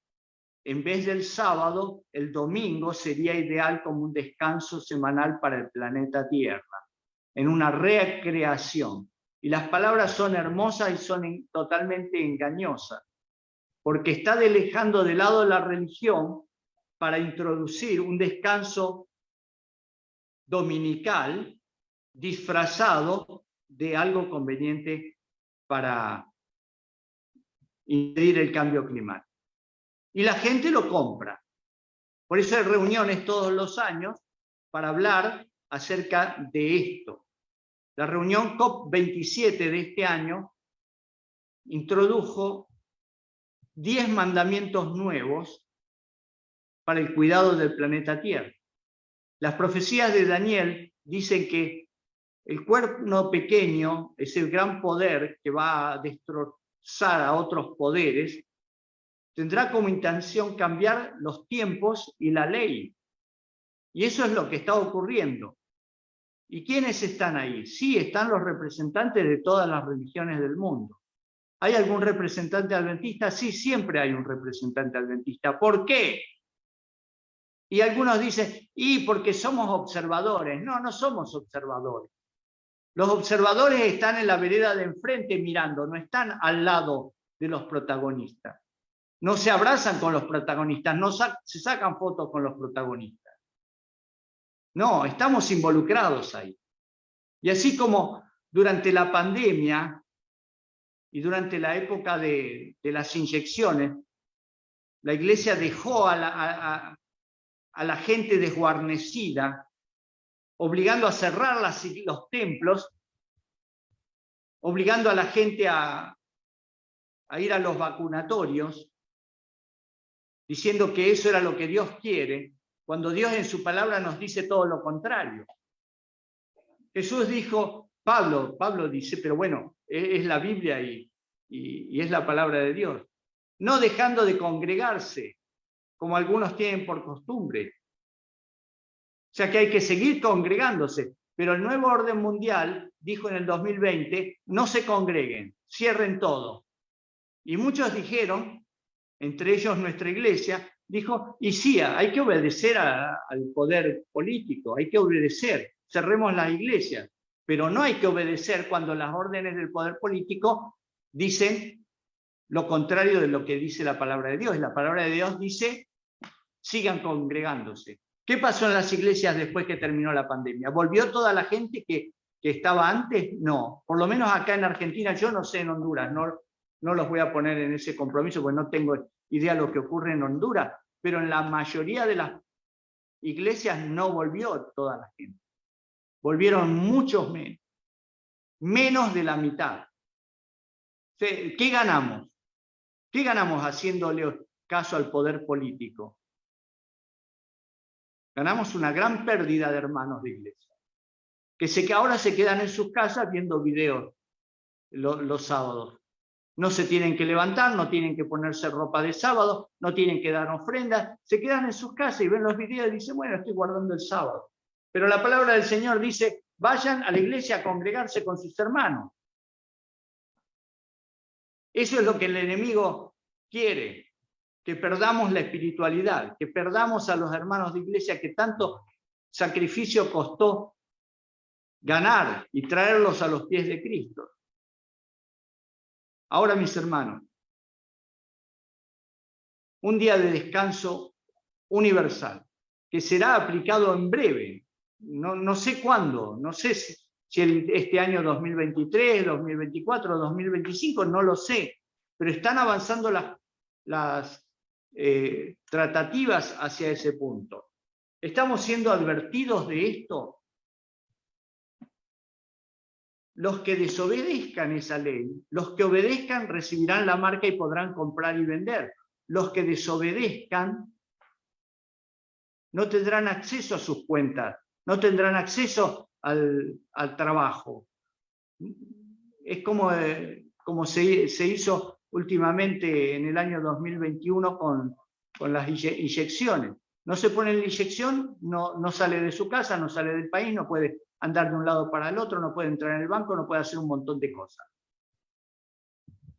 en vez del sábado, el domingo sería ideal como un descanso semanal para el planeta Tierra, en una recreación. Y las palabras son hermosas y son totalmente engañosas, porque está dejando de lado la religión para introducir un descanso dominical disfrazado de algo conveniente para impedir el cambio climático. Y la gente lo compra. Por eso hay reuniones todos los años para hablar acerca de esto. La reunión COP27 de este año introdujo 10 mandamientos nuevos para el cuidado del planeta Tierra. Las profecías de Daniel dicen que el cuerno pequeño es el gran poder que va a destrozar a otros poderes, tendrá como intención cambiar los tiempos y la ley. Y eso es lo que está ocurriendo. ¿Y quiénes están ahí? Sí, están los representantes de todas las religiones del mundo. ¿Hay algún representante adventista? Sí, siempre hay un representante adventista. ¿Por qué? Y algunos dicen, y porque somos observadores. No, no somos observadores. Los observadores están en la vereda de enfrente mirando, no están al lado de los protagonistas. No se abrazan con los protagonistas, no se sacan fotos con los protagonistas. No, estamos involucrados ahí. Y así como durante la pandemia y durante la época de las inyecciones, la iglesia dejó a la gente desguarnecida, obligando a cerrar los templos, obligando a la gente a ir a los vacunatorios, diciendo que eso era lo que Dios quiere, cuando Dios en su palabra nos dice todo lo contrario. Jesús dijo, Pablo dice, pero bueno, es la Biblia y es la palabra de Dios, no dejando de congregarse, como algunos tienen por costumbre. O sea que hay que seguir congregándose, pero el nuevo orden mundial dijo en el 2020, no se congreguen, cierren todo. Y muchos dijeron, entre ellos nuestra iglesia, dijo, y sí, hay que obedecer al poder político, hay que obedecer, cerremos las iglesias, pero no hay que obedecer cuando las órdenes del poder político dicen lo contrario de lo que dice la palabra de Dios. La palabra de Dios dice, sigan congregándose. ¿Qué pasó en las iglesias después que terminó la pandemia? ¿Volvió toda la gente que estaba antes? No, por lo menos acá en Argentina, yo no sé en Honduras, no los voy a poner en ese compromiso porque no tengo idea de lo que ocurre en Honduras, pero en la mayoría de las iglesias no volvió toda la gente. Volvieron muchos menos de la mitad. ¿Qué ganamos? ¿Qué ganamos haciéndole caso al poder político? Ganamos una gran pérdida de hermanos de iglesia, que ahora se quedan en sus casas viendo videos los sábados. No se tienen que levantar, no tienen que ponerse ropa de sábado, no tienen que dar ofrendas, se quedan en sus casas y ven los videos y dicen, bueno, estoy guardando el sábado. Pero la palabra del Señor dice, vayan a la iglesia a congregarse con sus hermanos. Eso es lo que el enemigo quiere, que perdamos la espiritualidad, que perdamos a los hermanos de iglesia que tanto sacrificio costó ganar y traerlos a los pies de Cristo. Ahora, mis hermanos, un día de descanso universal, que será aplicado en breve, no sé cuándo, no sé si este año 2023, 2024, 2025, no lo sé, pero están avanzando las tratativas hacia ese punto. ¿Estamos siendo advertidos de esto? los que desobedezcan esa ley, los que obedezcan recibirán la marca y podrán comprar y vender. Los que desobedezcan no tendrán acceso a sus cuentas, no tendrán acceso al trabajo. Es como se hizo últimamente en el año 2021 con las inyecciones. No se pone la inyección, no sale de su casa, no sale del país, no puede andar de un lado para el otro, no puede entrar en el banco, no puede hacer un montón de cosas.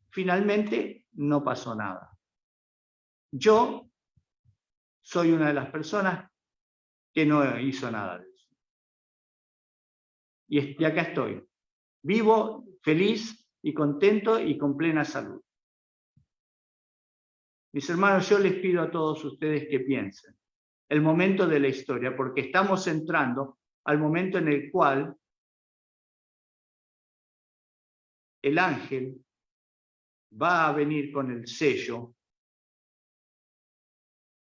Finalmente, no pasó nada. Yo soy una de las personas que no hizo nada de eso. Y acá estoy, vivo, feliz y contento y con plena salud. Mis hermanos, yo les pido a todos ustedes que piensen el momento de la historia, porque estamos entrando al momento en el cual el ángel va a venir con el sello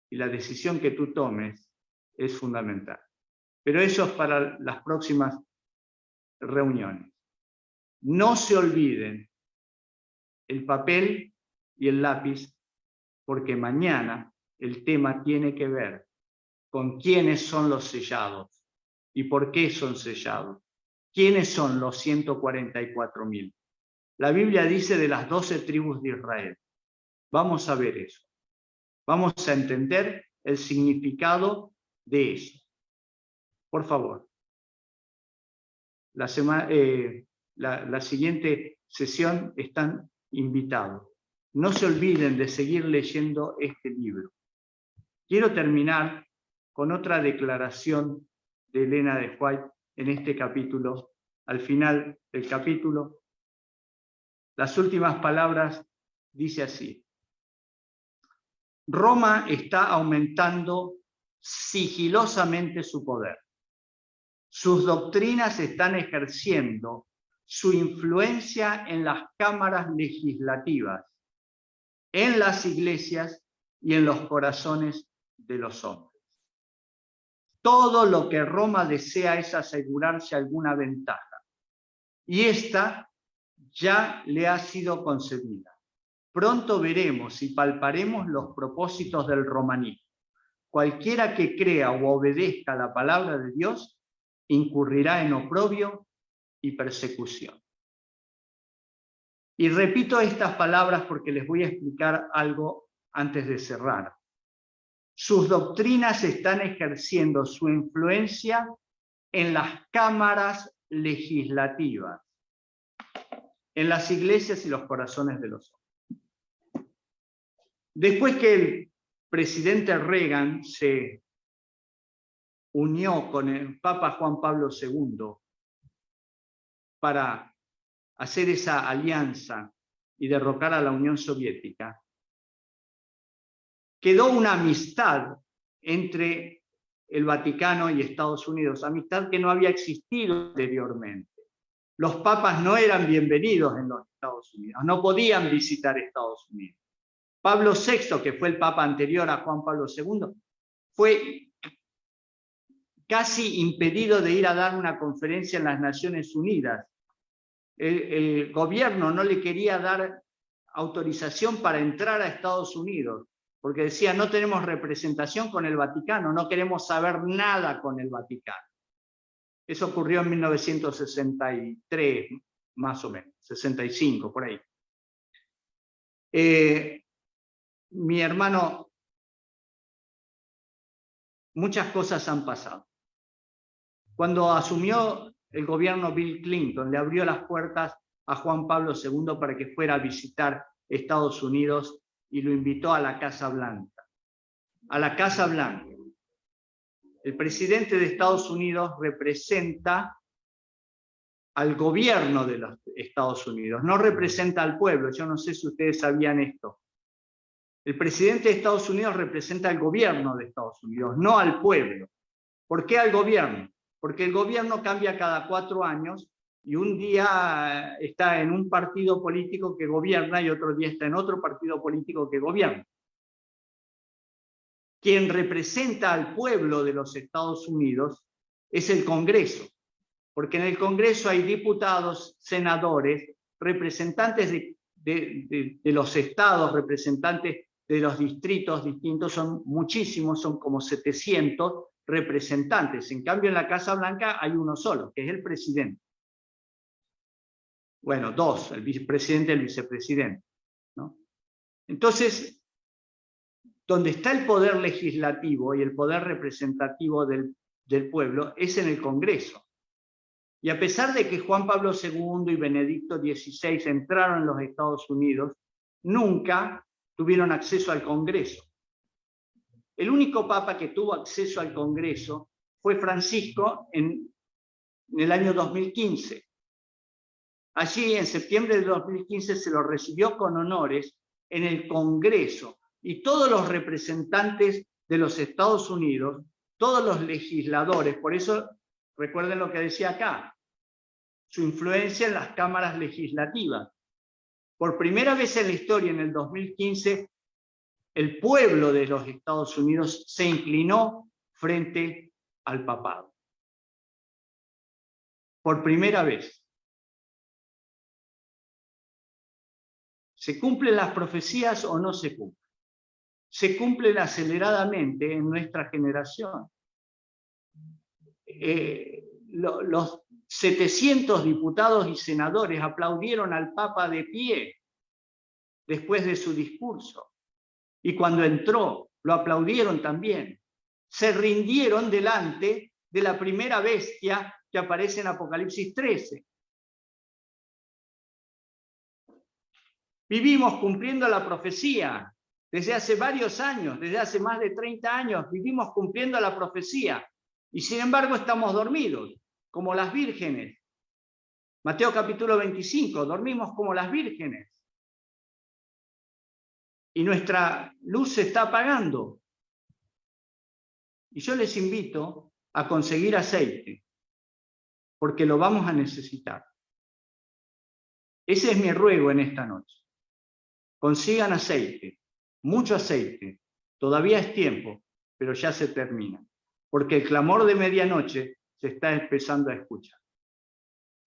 y la decisión que tú tomes es fundamental. Pero eso es para las próximas reuniones. No se olviden el papel y el lápiz, porque mañana el tema tiene que ver con quiénes son los sellados y por qué son sellados. ¿Quiénes son los 144.000? La Biblia dice de las 12 tribus de Israel. Vamos a ver eso. Vamos a entender el significado de eso. Por favor. La siguiente sesión están invitados. No se olviden de seguir leyendo este libro. Quiero terminar con otra declaración de Elena de White en este capítulo. Al final del capítulo, las últimas palabras dice así: Roma está aumentando sigilosamente su poder. Sus doctrinas están ejerciendo su influencia en las cámaras legislativas, en las iglesias y en los corazones de los hombres. Todo lo que Roma desea es asegurarse alguna ventaja, y esta ya le ha sido concedida. Pronto veremos y palparemos los propósitos del romanismo. Cualquiera que crea o obedezca la palabra de Dios incurrirá en oprobio y persecución. Y repito estas palabras porque les voy a explicar algo antes de cerrar. Sus doctrinas están ejerciendo su influencia en las cámaras legislativas, en las iglesias y los corazones de los hombres. Después que el presidente Reagan se unió con el Papa Juan Pablo II para hacer esa alianza y derrocar a la Unión Soviética, quedó una amistad entre el Vaticano y Estados Unidos, amistad que no había existido anteriormente. Los papas no eran bienvenidos en los Estados Unidos, no podían visitar Estados Unidos. Pablo VI, que fue el papa anterior a Juan Pablo II, fue casi impedido de ir a dar una conferencia en las Naciones Unidas. El gobierno no le quería dar autorización para entrar a Estados Unidos, porque decía, no tenemos representación con el Vaticano, no queremos saber nada con el Vaticano. Eso ocurrió en 1963, más o menos, 65, por ahí. Mi hermano, muchas cosas han pasado. Cuando asumió el gobierno Bill Clinton, le abrió las puertas a Juan Pablo II para que fuera a visitar Estados Unidos y lo invitó a la Casa Blanca. A la Casa Blanca. El presidente de Estados Unidos representa al gobierno de los Estados Unidos, no representa al pueblo. Yo no sé si ustedes sabían esto. El presidente de Estados Unidos representa al gobierno de Estados Unidos, no al pueblo. ¿Por qué al gobierno? Porque el gobierno cambia cada 4 años y un día está en un partido político que gobierna y otro día está en otro partido político que gobierna. Quien representa al pueblo de los Estados Unidos es el Congreso. porque en el Congreso hay diputados, senadores, representantes de los estados, representantes de los distritos distintos, son muchísimos, son como 700 representantes. En cambio, en la Casa Blanca hay uno solo, que es el presidente. Bueno, dos, el vicepresidente y el vicepresidente, ¿no? Entonces, donde está el poder legislativo y el poder representativo del pueblo es en el Congreso. Y a pesar de que Juan Pablo II y Benedicto XVI entraron en los Estados Unidos, nunca tuvieron acceso al Congreso. El único papa que tuvo acceso al Congreso fue Francisco en el año 2015. Allí, en septiembre de 2015, se lo recibió con honores en el Congreso, y todos los representantes de los Estados Unidos, todos los legisladores, por eso recuerden lo que decía acá, su influencia en las cámaras legislativas. Por primera vez en la historia, en el 2015, el pueblo de los Estados Unidos se inclinó frente al papado. Por primera vez. ¿Se cumplen las profecías o no se cumplen? Se cumplen aceleradamente en nuestra generación. Los 700 diputados y senadores aplaudieron al Papa de pie después de su discurso. Y cuando entró, lo aplaudieron también. Se rindieron delante de la primera bestia que aparece en Apocalipsis 13. Vivimos cumpliendo la profecía desde hace varios años, desde hace más de 30 años, vivimos cumpliendo la profecía. Y sin embargo estamos dormidos, como las vírgenes. Mateo capítulo 25, dormimos como las vírgenes. Y nuestra luz se está apagando. Y yo les invito a conseguir aceite, porque lo vamos a necesitar. Ese es mi ruego en esta noche. Consigan aceite, mucho aceite. Todavía es tiempo, pero ya se termina. Porque el clamor de medianoche se está empezando a escuchar.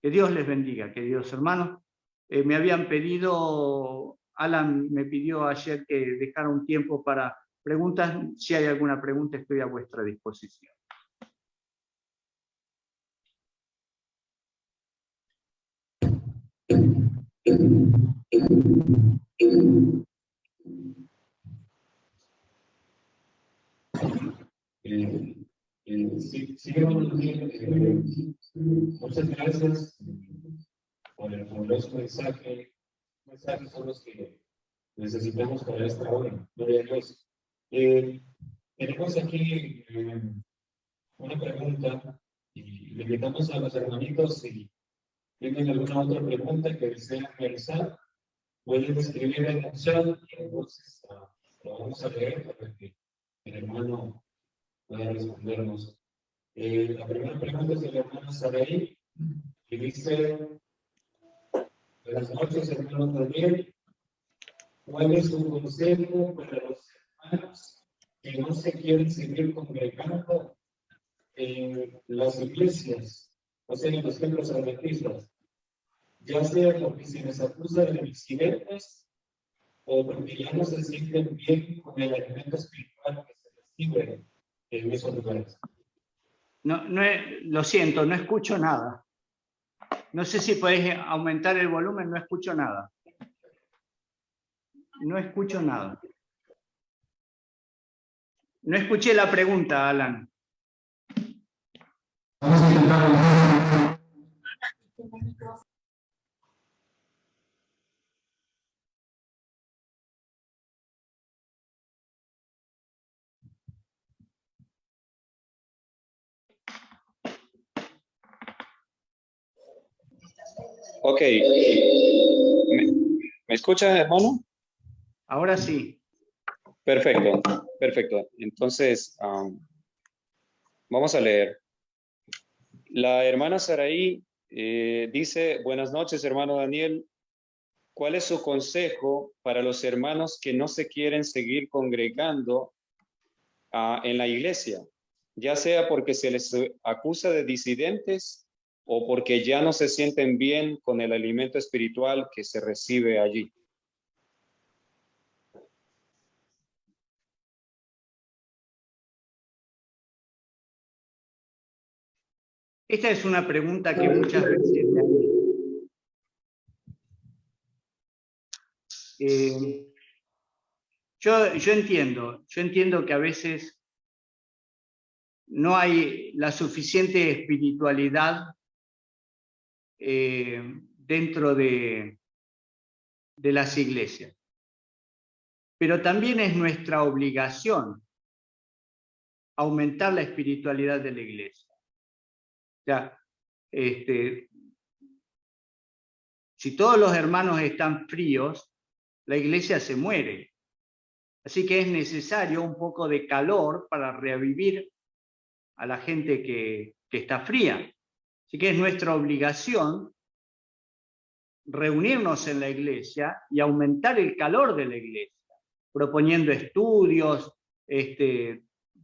Que Dios les bendiga, queridos hermanos. Me habían pedido, Alan me pidió ayer que dejara un tiempo para preguntas. Si hay alguna pregunta, estoy a vuestra disposición. Sí, muchas gracias por el fabuloso mensaje. Mensajes son los que necesitamos para esta hora. Gloria a Dios. Tenemos aquí una pregunta y le invitamos a los hermanitos si tienen alguna otra pregunta que desean realizar. Pueden escribir en el chat y entonces lo vamos a leer para que el hermano pueda respondernos. La primera pregunta es del hermano Saraí, que dice: buenas noches, hermano Daniel. ¿Cuál es su consejo para los hermanos que no se quieren seguir congregando en las iglesias, o sea, en los templos adventistas? Ya sea porque se les acusa de incidentes o porque ya no se sienten bien con el alimento espiritual que se recibe en esos lugares. No, lo siento, no escucho nada. No sé si podéis aumentar el volumen, no escucho nada. No escucho nada. No escuché la pregunta, Alan. Vamos a intentar. Ok. ¿Me escucha, hermano? Ahora sí. Perfecto, perfecto. Entonces, vamos a leer. La hermana Saraí dice: buenas noches, hermano Daniel. ¿Cuál es su consejo para los hermanos que no se quieren seguir congregando en la iglesia? Ya sea porque se les acusa de disidentes o porque ya no se sienten bien con el alimento espiritual que se recibe allí? Esta es una pregunta que muchas veces me han hecho. Yo entiendo que a veces no hay la suficiente espiritualidad dentro de las iglesias. Pero también es nuestra obligación aumentar la espiritualidad de la iglesia. O sea, si todos los hermanos están fríos, la iglesia se muere. Así que es necesario un poco de calor para revivir a la gente que está fría. Así que es nuestra obligación reunirnos en la iglesia y aumentar el calor de la iglesia, proponiendo estudios,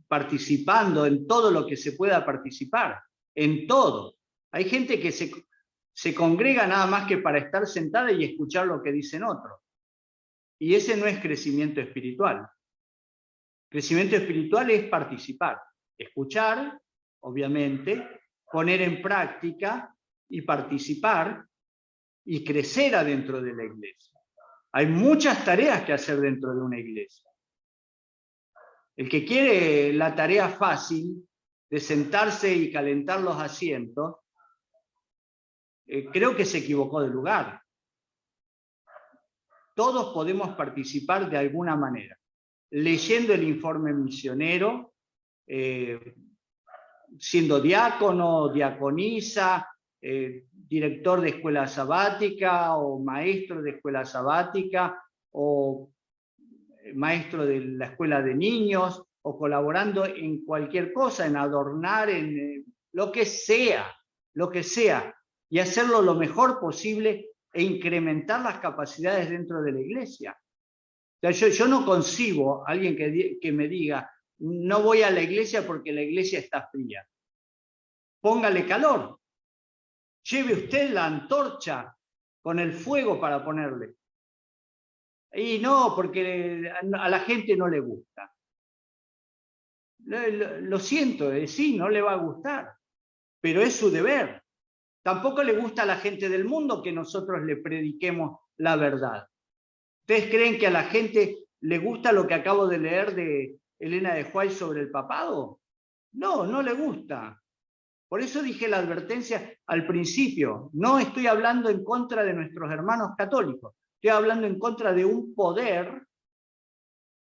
participando en todo lo que se pueda participar, en todo. Hay gente que se congrega nada más que para estar sentada y escuchar lo que dicen otros. Y ese no es crecimiento espiritual. Crecimiento espiritual es participar, escuchar, obviamente, poner en práctica y participar y crecer adentro de la iglesia. Hay muchas tareas que hacer dentro de una iglesia. El que quiere la tarea fácil de sentarse y calentar los asientos, creo que se equivocó de lugar. Todos podemos participar de alguna manera, leyendo el informe misionero, siendo diácono, diaconisa, director de escuela sabática o maestro de escuela sabática o maestro de la escuela de niños o colaborando en cualquier cosa, en adornar, en lo que sea, y hacerlo lo mejor posible e incrementar las capacidades dentro de la iglesia. O sea, yo no concibo a alguien que me diga, no voy a la iglesia porque la iglesia está fría. Póngale calor. Lleve usted la antorcha con el fuego para ponerle. Y no, porque a la gente no le gusta. Lo siento, sí, no le va a gustar, pero es su deber. Tampoco le gusta a la gente del mundo que nosotros le prediquemos la verdad. ¿Ustedes creen que a la gente le gusta lo que acabo de leer de Elena de White sobre el papado? No, no le gusta. Por eso dije la advertencia al principio. No estoy hablando en contra de nuestros hermanos católicos. Estoy hablando en contra de un poder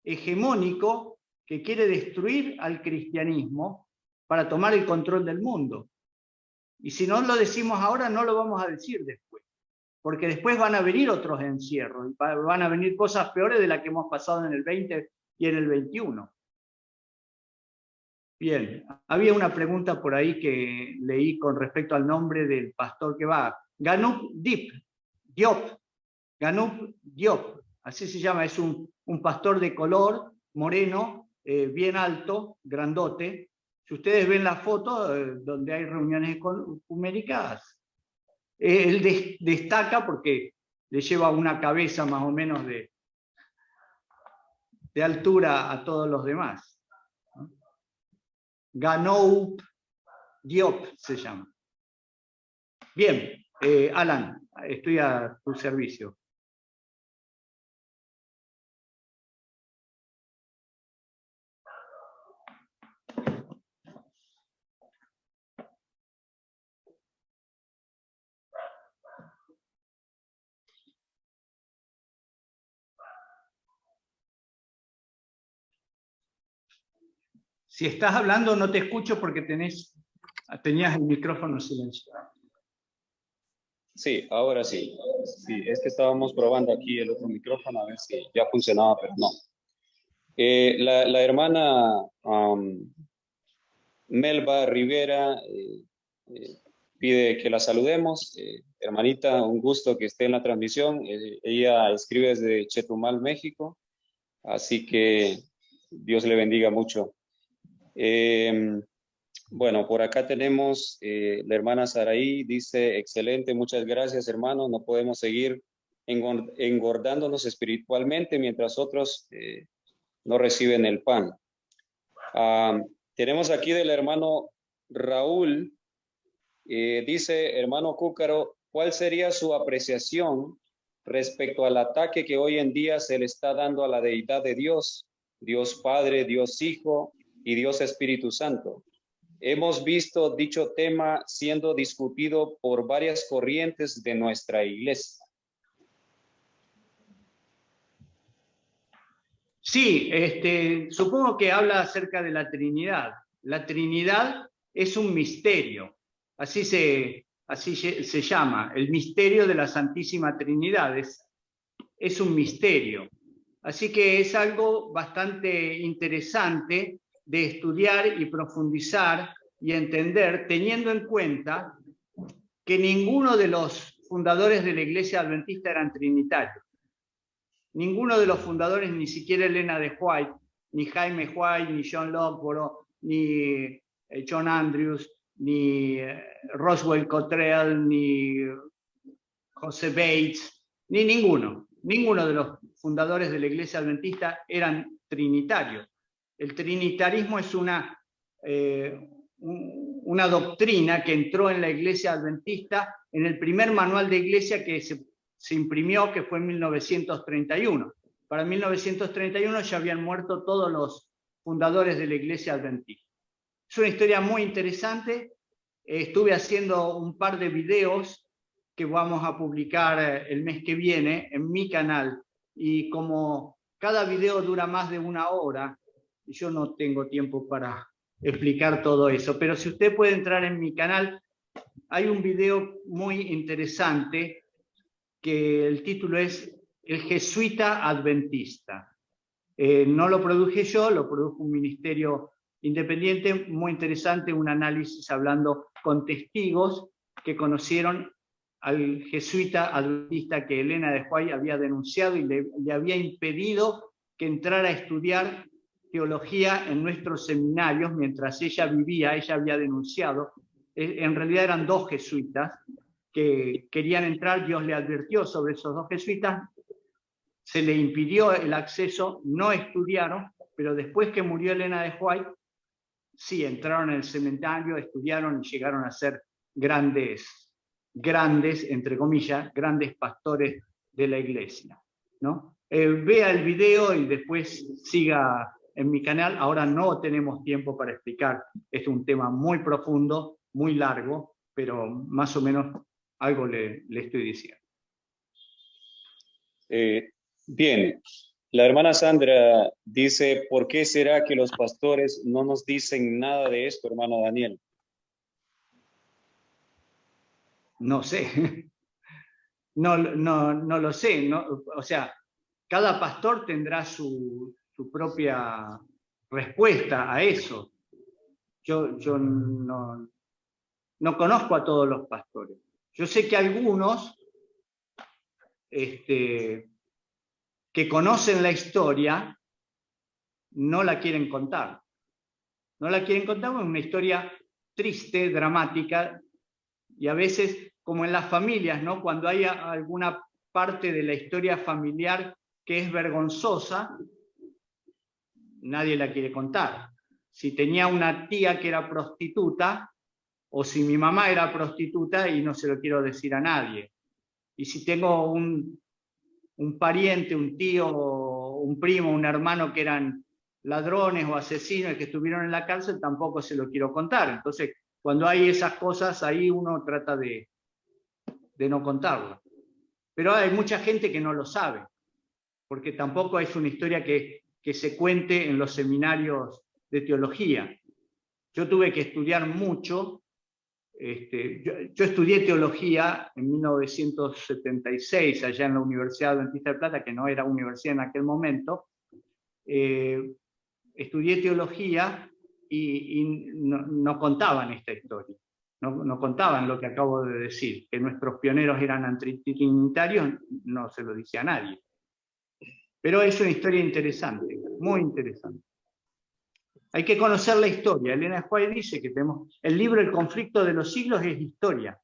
hegemónico que quiere destruir al cristianismo para tomar el control del mundo. Y si no lo decimos ahora, no lo vamos a decir después. Porque después van a venir otros encierros, y van a venir cosas peores de las que hemos pasado en el 20 y en el 21. Bien, había una pregunta por ahí que leí con respecto al nombre del pastor que va. Ganup Diop, así se llama, es un pastor de color, moreno, bien alto, grandote. Si ustedes ven la foto donde hay reuniones ecuméricas, él destaca porque le lleva una cabeza más o menos de altura a todos los demás. Ganup Diop se llama. Bien, Alan, estoy a tu servicio. Si estás hablando no te escucho porque tenías el micrófono silenciado. Sí, ahora sí. Sí, es que estábamos probando aquí el otro micrófono a ver si ya funcionaba, pero no. La hermana Melba Rivera pide que la saludemos. Hermanita, un gusto que esté en la transmisión. Ella escribe desde Chetumal, México. Así que Dios le bendiga mucho. Bueno, por acá tenemos la hermana Saraí, dice, excelente, muchas gracias hermano, no podemos seguir engordándonos espiritualmente mientras otros no reciben el pan. Tenemos aquí del hermano Raúl, dice, hermano Cúcaro, ¿cuál sería su apreciación respecto al ataque que hoy en día se le está dando a la deidad de Dios, Dios Padre, Dios Hijo y Dios Espíritu Santo? Hemos visto dicho tema siendo discutido por varias corrientes de nuestra iglesia. Sí, supongo que habla acerca de la Trinidad. La Trinidad es un misterio, así se llama, el misterio de la Santísima Trinidad, es un misterio. Así que es algo bastante interesante de estudiar y profundizar y entender, teniendo en cuenta que ninguno de los fundadores de la Iglesia Adventista eran trinitarios. Ninguno de los fundadores, ni siquiera Elena de White, ni Jaime White, ni John Lockborough, ni John Andrews, ni Roswell Cottrell, ni José Bates, ni ninguno de los fundadores de la Iglesia Adventista eran trinitarios. El trinitarismo es una doctrina que entró en la Iglesia Adventista en el primer manual de iglesia que se imprimió, que fue en 1931. Para 1931 ya habían muerto todos los fundadores de la Iglesia Adventista. Es una historia muy interesante. Estuve haciendo un par de videos que vamos a publicar el mes que viene en mi canal, y como cada video dura más de 1 hora, yo no tengo tiempo para explicar todo eso, pero si usted puede entrar en mi canal, hay un video muy interesante que el título es El Jesuita Adventista. No lo produje yo, lo produjo un ministerio independiente, muy interesante, un análisis hablando con testigos que conocieron al jesuita adventista que Elena de White había denunciado y le había impedido que entrara a estudiar teología en nuestros seminarios mientras ella vivía. Ella había denunciado. En realidad eran 2 jesuitas que querían entrar. Dios le advirtió sobre esos 2 jesuitas, se le impidió el acceso, no estudiaron, pero después que murió Elena de White, sí, entraron en el seminario, estudiaron y llegaron a ser grandes, entre comillas, grandes pastores de la iglesia, ¿no? Vea el video y después siga en mi canal. Ahora no tenemos tiempo para explicar, es un tema muy profundo, muy largo, pero más o menos algo le estoy diciendo. Bien, la hermana Sandra dice, ¿por qué será que los pastores no nos dicen nada de esto, hermano Daniel? No sé, no lo sé, no, o sea, cada pastor tendrá su propia respuesta a eso. Yo no conozco a todos los pastores. Yo sé que algunos que conocen la historia no la quieren contar. No la quieren contar porque es una historia triste, dramática, y a veces, como en las familias, ¿no? Cuando hay alguna parte de la historia familiar que es vergonzosa, nadie la quiere contar. Si tenía una tía que era prostituta, o si mi mamá era prostituta, y no se lo quiero decir a nadie. Y si tengo un pariente, un tío, un primo, un hermano que eran ladrones o asesinos y que estuvieron en la cárcel, tampoco se lo quiero contar. Entonces, cuando hay esas cosas, ahí uno trata de no contarlo. Pero hay mucha gente que no lo sabe, porque tampoco es una historia que se cuente en los seminarios de teología. Yo tuve que estudiar mucho. Yo estudié teología en 1976 allá en la Universidad Adventista de Plata, que no era universidad en aquel momento. Estudié teología y no contaban esta historia. No contaban lo que acabo de decir, que nuestros pioneros eran antitrinitarios, no se lo dice a nadie. Pero es una historia interesante, muy interesante. Hay que conocer la historia. Elena White dice que el libro El conflicto de los siglos es historia,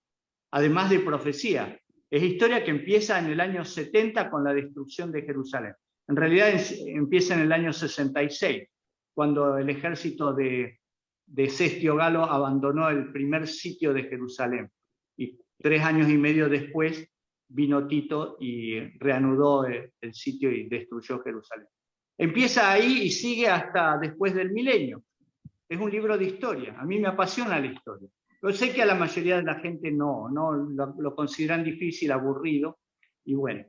además de profecía. Es historia que empieza en el año 70 con la destrucción de Jerusalén. En realidad empieza en el año 66, cuando el ejército de Cestio Galo abandonó el primer sitio de Jerusalén. Y 3 años y medio después vino Tito y reanudó el sitio y destruyó Jerusalén. Empieza ahí y sigue hasta después del milenio. Es un libro de historia. A mí me apasiona la historia. Yo sé que a la mayoría de la gente no lo consideran difícil, aburrido, y bueno.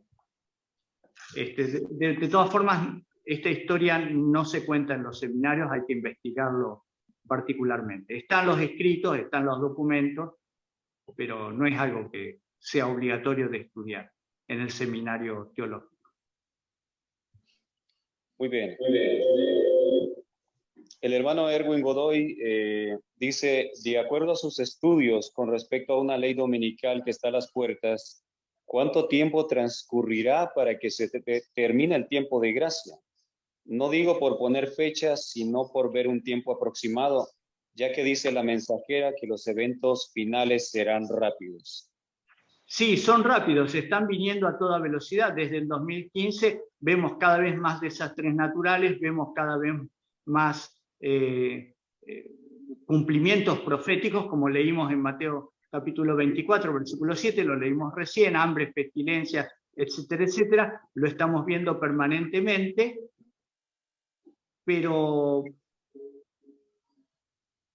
De todas formas, esta historia no se cuenta en los seminarios, hay que investigarlo particularmente. Están los escritos, están los documentos, pero no es algo que sea obligatorio de estudiar en el seminario teológico. Muy bien. El hermano Erwin Godoy dice, de acuerdo a sus estudios con respecto a una ley dominical que está a las puertas, ¿cuánto tiempo transcurrirá para que se termine el tiempo de gracia? No digo por poner fechas, sino por ver un tiempo aproximado, ya que dice la mensajera que los eventos finales serán rápidos. Sí, son rápidos, están viniendo a toda velocidad. Desde el 2015 vemos cada vez más desastres naturales, vemos cada vez más cumplimientos proféticos, como leímos en Mateo capítulo 24, versículo 7, lo leímos recién, hambre, pestilencia, etcétera, etcétera. Lo estamos viendo permanentemente, pero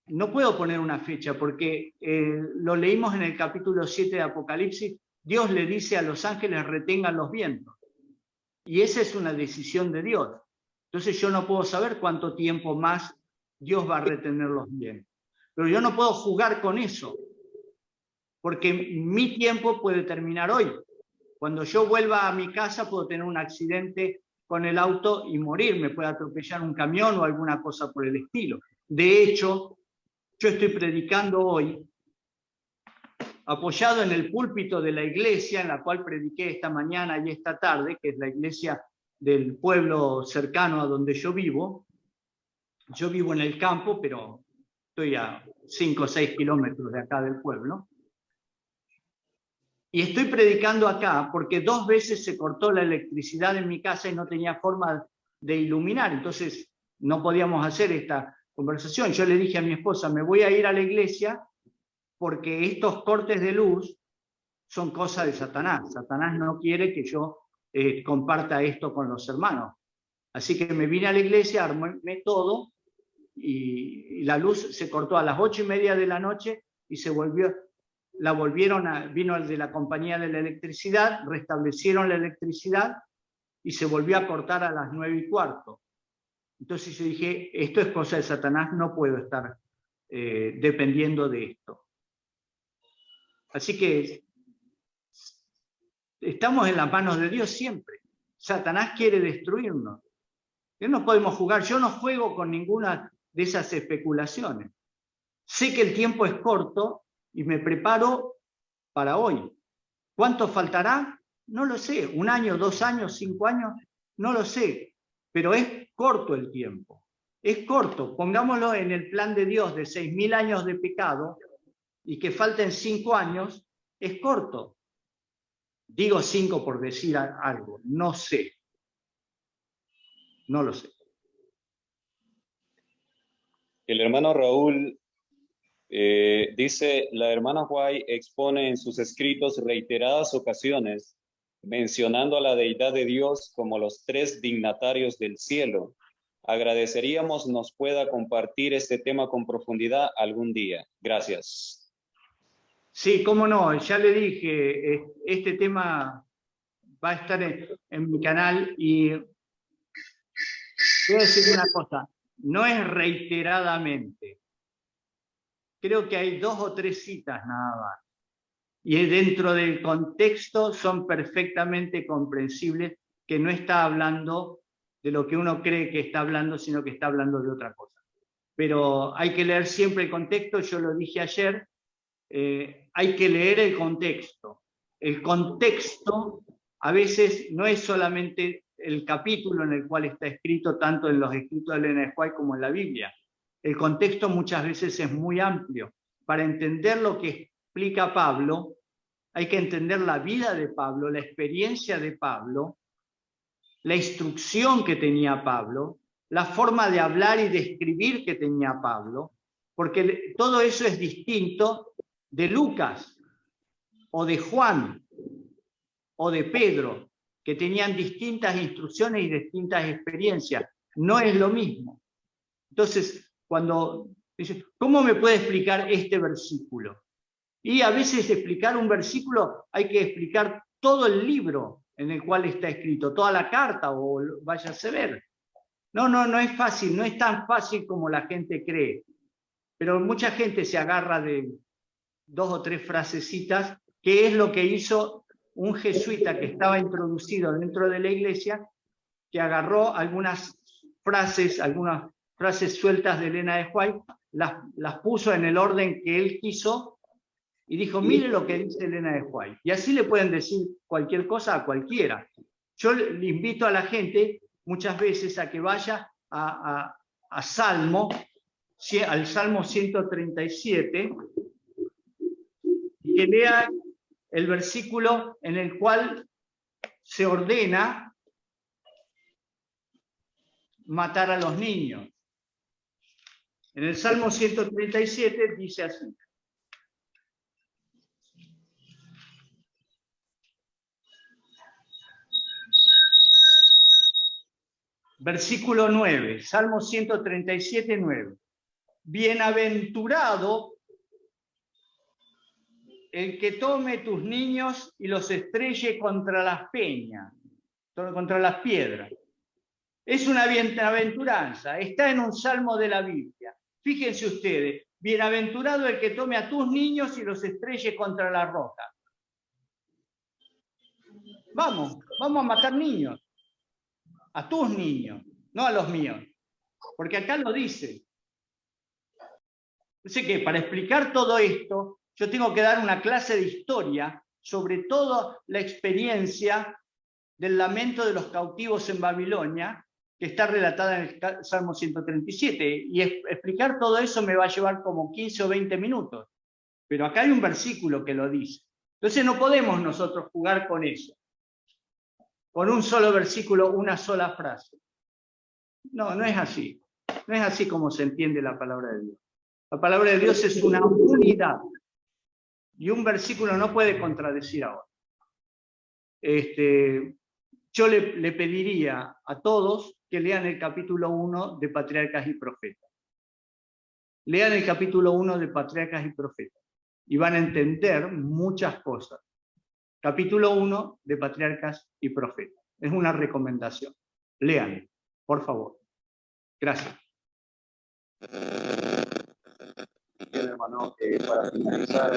no puedo poner una fecha porque lo leímos en el capítulo 7 de Apocalipsis. Dios le dice a los ángeles: retengan los vientos. Y esa es una decisión de Dios. Entonces yo no puedo saber cuánto tiempo más Dios va a retener los vientos. Pero yo no puedo jugar con eso, porque mi tiempo puede terminar hoy. Cuando yo vuelva a mi casa puedo tener un accidente con el auto y morir, me puede atropellar un camión o alguna cosa por el estilo. De hecho, yo estoy predicando hoy, apoyado en el púlpito de la iglesia en la cual prediqué esta mañana y esta tarde, que es la iglesia del pueblo cercano a donde yo vivo. Yo vivo en el campo, pero estoy a 5 o 6 kilómetros de acá del pueblo. Y estoy predicando acá porque 2 veces se cortó la electricidad en mi casa y no tenía forma de iluminar. Entonces no podíamos hacer esta conversación. Yo le dije a mi esposa: me voy a ir a la iglesia porque estos cortes de luz son cosas de Satanás. Satanás no quiere que yo comparta esto con los hermanos. Así que me vine a la iglesia, armé todo, y la luz se cortó a las 8:30 de la noche y vino el de la compañía de la electricidad, restablecieron la electricidad y se volvió a cortar a las 9:15. Entonces yo dije: esto es cosa de Satanás, no puedo estar dependiendo de esto. Así que estamos en las manos de Dios siempre. Satanás quiere destruirnos. No podemos jugar. Yo no juego con ninguna de esas especulaciones. Sé que el tiempo es corto y me preparo para hoy. ¿Cuánto faltará? No lo sé. 1 año, 2 años, 5 años, no lo sé. Pero es corto el tiempo. Es corto. Pongámoslo en el plan de Dios de 6.000 años de pecado y que falten 5 años, es corto. Digo 5 por decir algo. No sé. No lo sé. El hermano Raúl dice, la hermana White expone en sus escritos reiteradas ocasiones mencionando a la deidad de Dios como los 3 dignatarios del cielo. Agradeceríamos nos pueda compartir este tema con profundidad algún día. Gracias. Sí, cómo no, ya le dije, este tema va a estar en mi canal y voy a decir una cosa, no es reiteradamente. Creo que hay 2 o 3 citas nada más. Y dentro del contexto son perfectamente comprensibles, que no está hablando de lo que uno cree que está hablando, sino que está hablando de otra cosa. Pero hay que leer siempre el contexto, yo lo dije ayer, hay que leer el contexto. El contexto a veces no es solamente el capítulo en el cual está escrito, tanto en los escritos de Elena White como en la Biblia. el contexto muchas veces es muy amplio. Para entender lo que explica Pablo, hay que entender la vida de Pablo, la experiencia de Pablo, la instrucción que tenía Pablo, la forma de hablar y de escribir que tenía Pablo, porque todo eso es distinto de Lucas o de Juan o de Pedro, que tenían distintas instrucciones y distintas experiencias. No es lo mismo. Entonces, cuando dice, ¿cómo me puede explicar este versículo? Y a veces explicar un versículo hay que explicar todo el libro en el cual está escrito, toda la carta, o vaya a saber. No es fácil, no es tan fácil como la gente cree. Pero mucha gente se agarra de 2 o 3 frasecitas, que es lo que hizo un jesuita que estaba introducido dentro de la iglesia, que agarró algunas frases sueltas de Elena de White, las puso en el orden que él quiso, y dijo, mire lo que dice Elena de White. Y así le pueden decir cualquier cosa a cualquiera. Yo le invito a la gente muchas veces a que vaya al Salmo 137, y que lea el versículo en el cual se ordena matar a los niños. En el Salmo 137 dice así. Versículo 9, Salmo 137, 9. Bienaventurado el que tome tus niños y los estrelle contra las peñas, contra las piedras. Es una bienaventuranza, está en un salmo de la Biblia. Fíjense ustedes, bienaventurado el que tome a tus niños y los estrelle contra la roca. Vamos a matar niños. A tus niños, no a los míos. Porque acá lo dice. Sé que para explicar todo esto, yo tengo que dar una clase de historia sobre toda la experiencia del lamento de los cautivos en Babilonia, que está relatada en el Salmo 137. Y explicar todo eso me va a llevar como 15 o 20 minutos. Pero acá hay un versículo que lo dice. Entonces no podemos nosotros jugar con eso. Con un solo versículo, una sola frase. No es así. No es así como se entiende la palabra de Dios. La palabra de Dios es una unidad. Y un versículo no puede contradecir a otro. Yo le pediría a todos que lean el capítulo 1 de Patriarcas y Profetas. Lean el capítulo 1 de Patriarcas y Profetas. Y van a entender muchas cosas. Capítulo 1 de Patriarcas y Profetas. Es una recomendación. Lean, por favor. Gracias. Bien, hermano, para finalizar,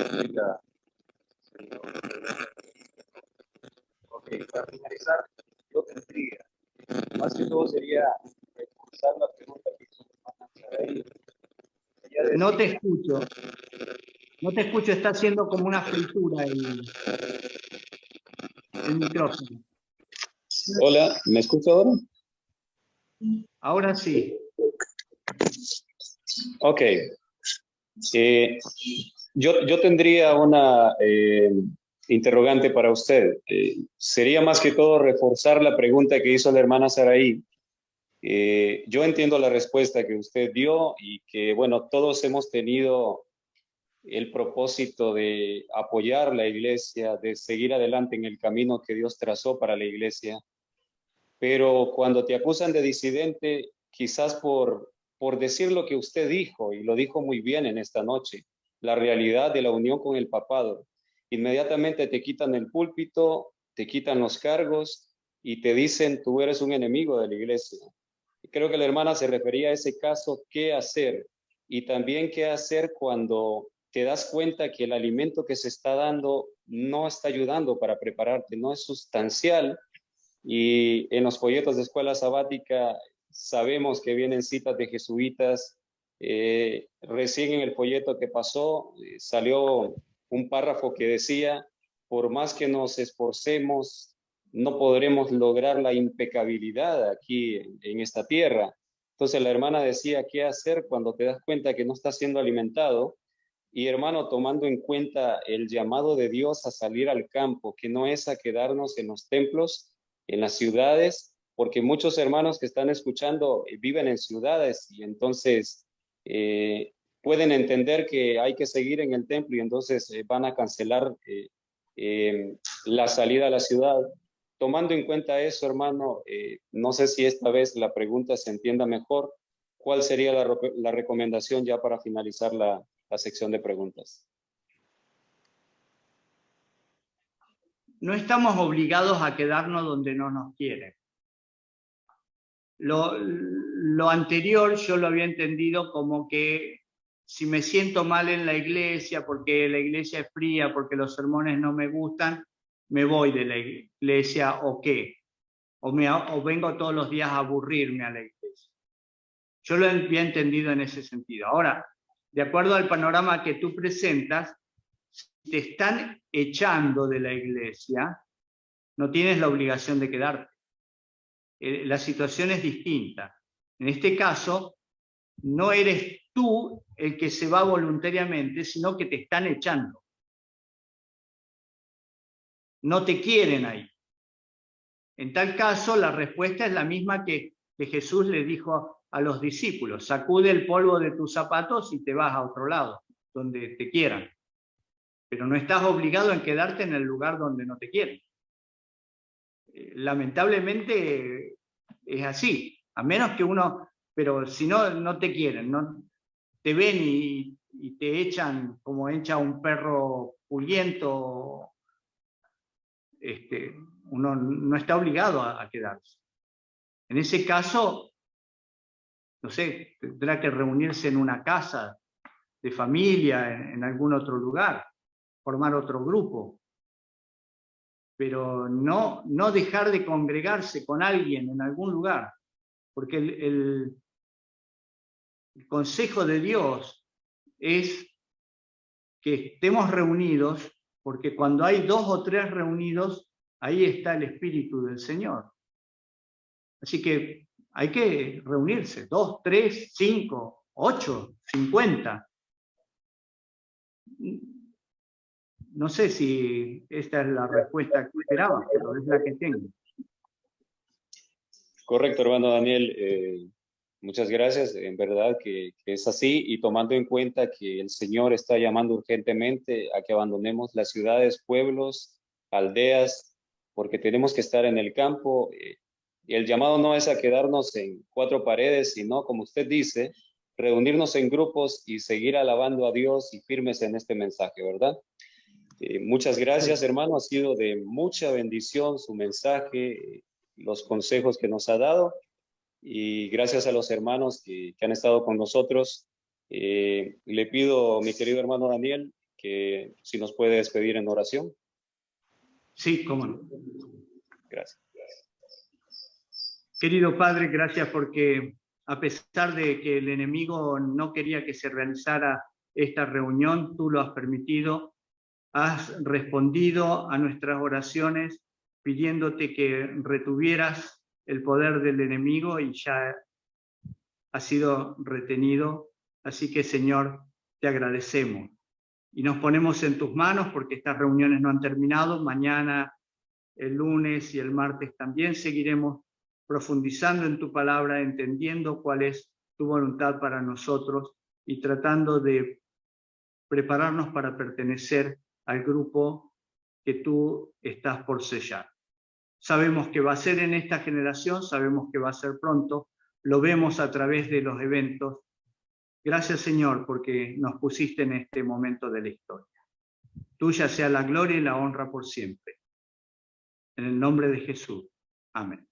para finalizar, yo tendría, más que todo sería reforzar la pregunta que hizo ahí. No te escucho. No te escucho, está haciendo como una fritura el micrófono. Hola, ¿me escucha ahora? Ahora sí. Ok. Yo tendría una interrogante para usted. Sería más que todo reforzar la pregunta que hizo la hermana Saraí. Yo entiendo la respuesta que usted dio y que, bueno, todos hemos tenido el propósito de apoyar la iglesia, de seguir adelante en el camino que Dios trazó para la iglesia. Pero cuando te acusan de disidente, quizás por decir lo que usted dijo, y lo dijo muy bien en esta noche, la realidad de la unión con el papado, inmediatamente te quitan el púlpito, te quitan los cargos y te dicen tú eres un enemigo de la iglesia. Y creo que la hermana se refería a ese caso, qué hacer, y también qué hacer cuando te das cuenta que el alimento que se está dando no está ayudando para prepararte, no es sustancial. Y en los folletos de escuela sabática sabemos que vienen citas de jesuitas. Recién en el folleto que pasó salió un párrafo que decía, por más que nos esforcemos, no podremos lograr la impecabilidad aquí en esta tierra. Entonces la hermana decía, ¿qué hacer cuando te das cuenta que no estás siendo alimentado? Y hermano, tomando en cuenta el llamado de Dios a salir al campo, que no es a quedarnos en los templos, en las ciudades, porque muchos hermanos que están escuchando viven en ciudades y entonces pueden entender que hay que seguir en el templo y entonces van a cancelar la salida a la ciudad. Tomando en cuenta eso, hermano, no sé si esta vez la pregunta se entienda mejor. ¿Cuál sería la recomendación ya para finalizar la sección de preguntas? No estamos obligados a quedarnos donde no nos quieren. Lo anterior yo lo había entendido como que si me siento mal en la iglesia, porque la iglesia es fría, porque los sermones no me gustan, me voy de la iglesia o qué. O vengo todos los días a aburrirme a la iglesia. Yo lo había entendido en ese sentido. Ahora, de acuerdo al panorama que tú presentas, si te están echando de la iglesia, no tienes la obligación de quedarte. La situación es distinta. En este caso, no eres tú el que se va voluntariamente, sino que te están echando. No te quieren ahí. En tal caso, la respuesta es la misma que Jesús le dijo a los discípulos: sacude el polvo de tus zapatos y te vas a otro lado, donde te quieran. Pero no estás obligado en quedarte en el lugar donde no te quieren. Lamentablemente es así, a menos que uno, pero si no, no te quieren, no te ven y te echan como echa un perro puliento, uno no está obligado a quedarse. En ese caso, no sé, tendrá que reunirse en una casa de familia, en algún otro lugar, formar otro grupo. Pero no dejar de congregarse con alguien en algún lugar, porque el consejo de Dios es que estemos reunidos, porque cuando hay 2 o 3 reunidos, ahí está el Espíritu del Señor. Así que hay que reunirse, 2, 3, 5, 8, 50. No sé si esta es la respuesta que esperaba, pero es la que tengo. Correcto, hermano Daniel. Muchas gracias. En verdad que es así, y tomando en cuenta que el Señor está llamando urgentemente a que abandonemos las ciudades, pueblos, aldeas, porque tenemos que estar en el campo. Y el llamado no es a quedarnos en 4 paredes, sino, como usted dice, reunirnos en grupos y seguir alabando a Dios y firmes en este mensaje, ¿verdad? Muchas gracias, hermano. Ha sido de mucha bendición su mensaje, los consejos que nos ha dado, y gracias a los hermanos que han estado con nosotros. Le pido, mi querido hermano Daniel, que si nos puede despedir en oración. Sí, cómo no. Gracias. Querido Padre, gracias porque a pesar de que el enemigo no quería que se realizara esta reunión, tú lo has permitido. Has respondido a nuestras oraciones pidiéndote que retuvieras el poder del enemigo y ya ha sido retenido. Así que, Señor, te agradecemos. Y nos ponemos en tus manos porque estas reuniones no han terminado. Mañana, el lunes y el martes también seguiremos profundizando en tu palabra, entendiendo cuál es tu voluntad para nosotros y tratando de prepararnos para pertenecer al grupo que tú estás por sellar. Sabemos que va a ser en esta generación, sabemos que va a ser pronto, lo vemos a través de los eventos. Gracias, Señor, porque nos pusiste en este momento de la historia. Tuya sea la gloria y la honra por siempre. En el nombre de Jesús. Amén.